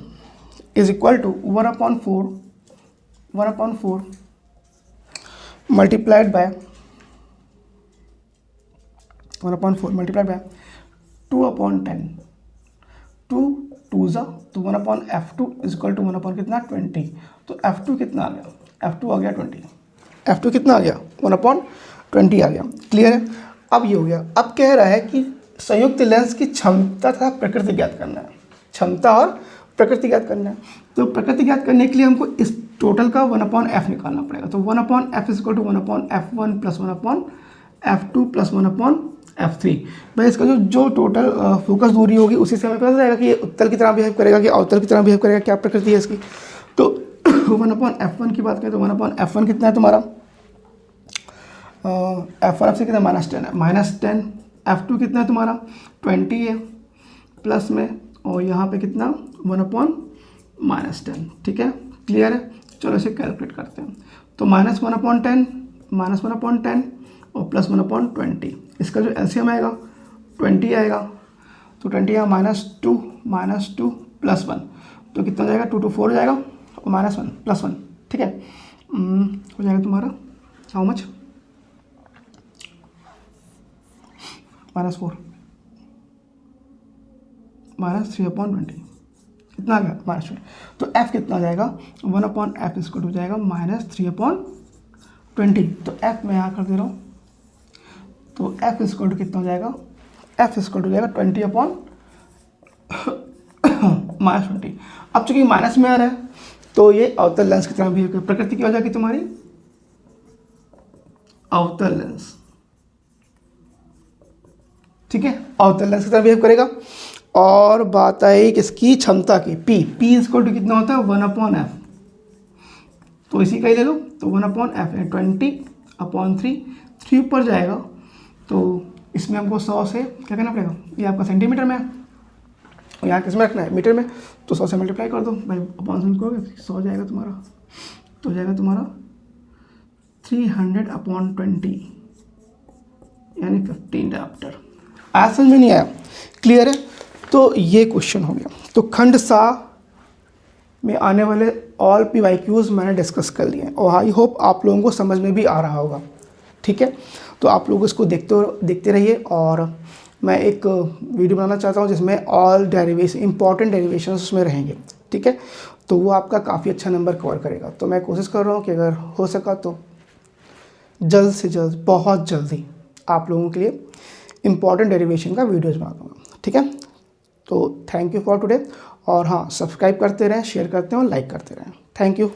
1/4 multiplied by 2/10, 2 2 ज़ा, तो 1/f2 इज इक्वल टू 1/ कितना 20। तो f2 कितना आ गया, f2 आ गया 20, f2 कितना आ गया 1/20 आ गया। क्लियर है। अब ये हो गया। अब कह रहा है कि संयुक्त लेंस की क्षमता तथा प्रकृति ज्ञात करना है, क्षमता और प्रकृति ज्ञात करना है। तो प्रकृति ज्ञात करने के लिए हमको इस टोटल का 1/f निकालना पड़ेगा। तो 1/f is equal to 1/f1 plus 1/f2 plus 1/f3। भाई इसका जो टोटल फोकस दूरी होगी उसी से हमें पता चलेगा कि ये उत्तल की तरह बिहेव करेगा कि अवतल की तरह बिहेव करेगा, क्या प्रकृति है इसकी। तो 1/f1 की बात करें तो 1/f1 कितना है तुम्हारा, f1 से कितना -10 है, -10। f2 कितना है तुम्हारा 20 है प्लस में, और यहाँ पे कितना 1/10। ठीक है, क्लियर है। चलो इसे कैलकुलेट करते हैं। तो -1/10 और प्लस 1/20, इसका जो एलसीएम आएगा 20 आएगा। तो 20 यहाँ -2 प्लस 1, तो कितना जाएगा 2 to 4 हो जाएगा और -1 प्लस 1। ठीक है, हो जाएगा तुम्हारा हाउ मच -4 -3/20 कितना आ गया -20। तो f कितना आ जाएगा 1/f इसको हो जाएगा -3/20। तो f मैं यहाँ कर दे रहा हूँ, तो f इसको कितना हो जाएगा, f इसको हो जाएगा 20/-20। अब चूंकि माइनस में आ रहा है तो ये अवतल लेंस की तरह बिहेव करेगा। प्रकृति की हो जाएगी तुम्हारी अवतल लेंस। ठीक है, अवतल लेंस की तरह बिहेव करेगा। और बात आई किसकी, क्षमता की, p इसको कितना होता है 1/f, तो इसी का ही ले लो। तो 1/f 20/3, 3 ऊपर जाएगा तो इसमें हमको 100 से क्या करना पड़ेगा, ये आपका सेंटीमीटर में है और यहाँ किस में रखना है मीटर में, तो 100 से मल्टीप्लाई कर दो भाई, अपॉन से करोगे 100 जाएगा तुम्हारा, तो हो जाएगा तुम्हारा 300/20 यानी 15 डायप्टर। आया समझ में नहीं आया, क्लियर है। तो ये क्वेश्चन हो गया। तो खंड सा में आने वाले ऑल PYQs मैंने डिस्कस कर लिए हैं और आई होप आप लोगों को समझ में भी आ रहा होगा। ठीक है, तो आप लोग इसको देखते रहिए और मैं एक वीडियो बनाना चाहता हूँ जिसमें ऑल डेरिवेशन इंपॉर्टेंट डेरिवेशंस उसमें रहेंगे। ठीक है, तो वो आपका काफ़ी अच्छा नंबर कवर करेगा। तो मैं कोशिश कर रहा हूँ कि अगर हो सका तो जल्द से जल्द, बहुत जल्दी आप लोगों के लिए इंपॉर्टेंट डेरिवेशन का वीडियोज़ बना दूँगा। ठीक है, तो थैंक यू फॉर टुडे। और हाँ, सब्सक्राइब करते रहें, शेयर करते हैं और लाइक करते रहें। Thank you.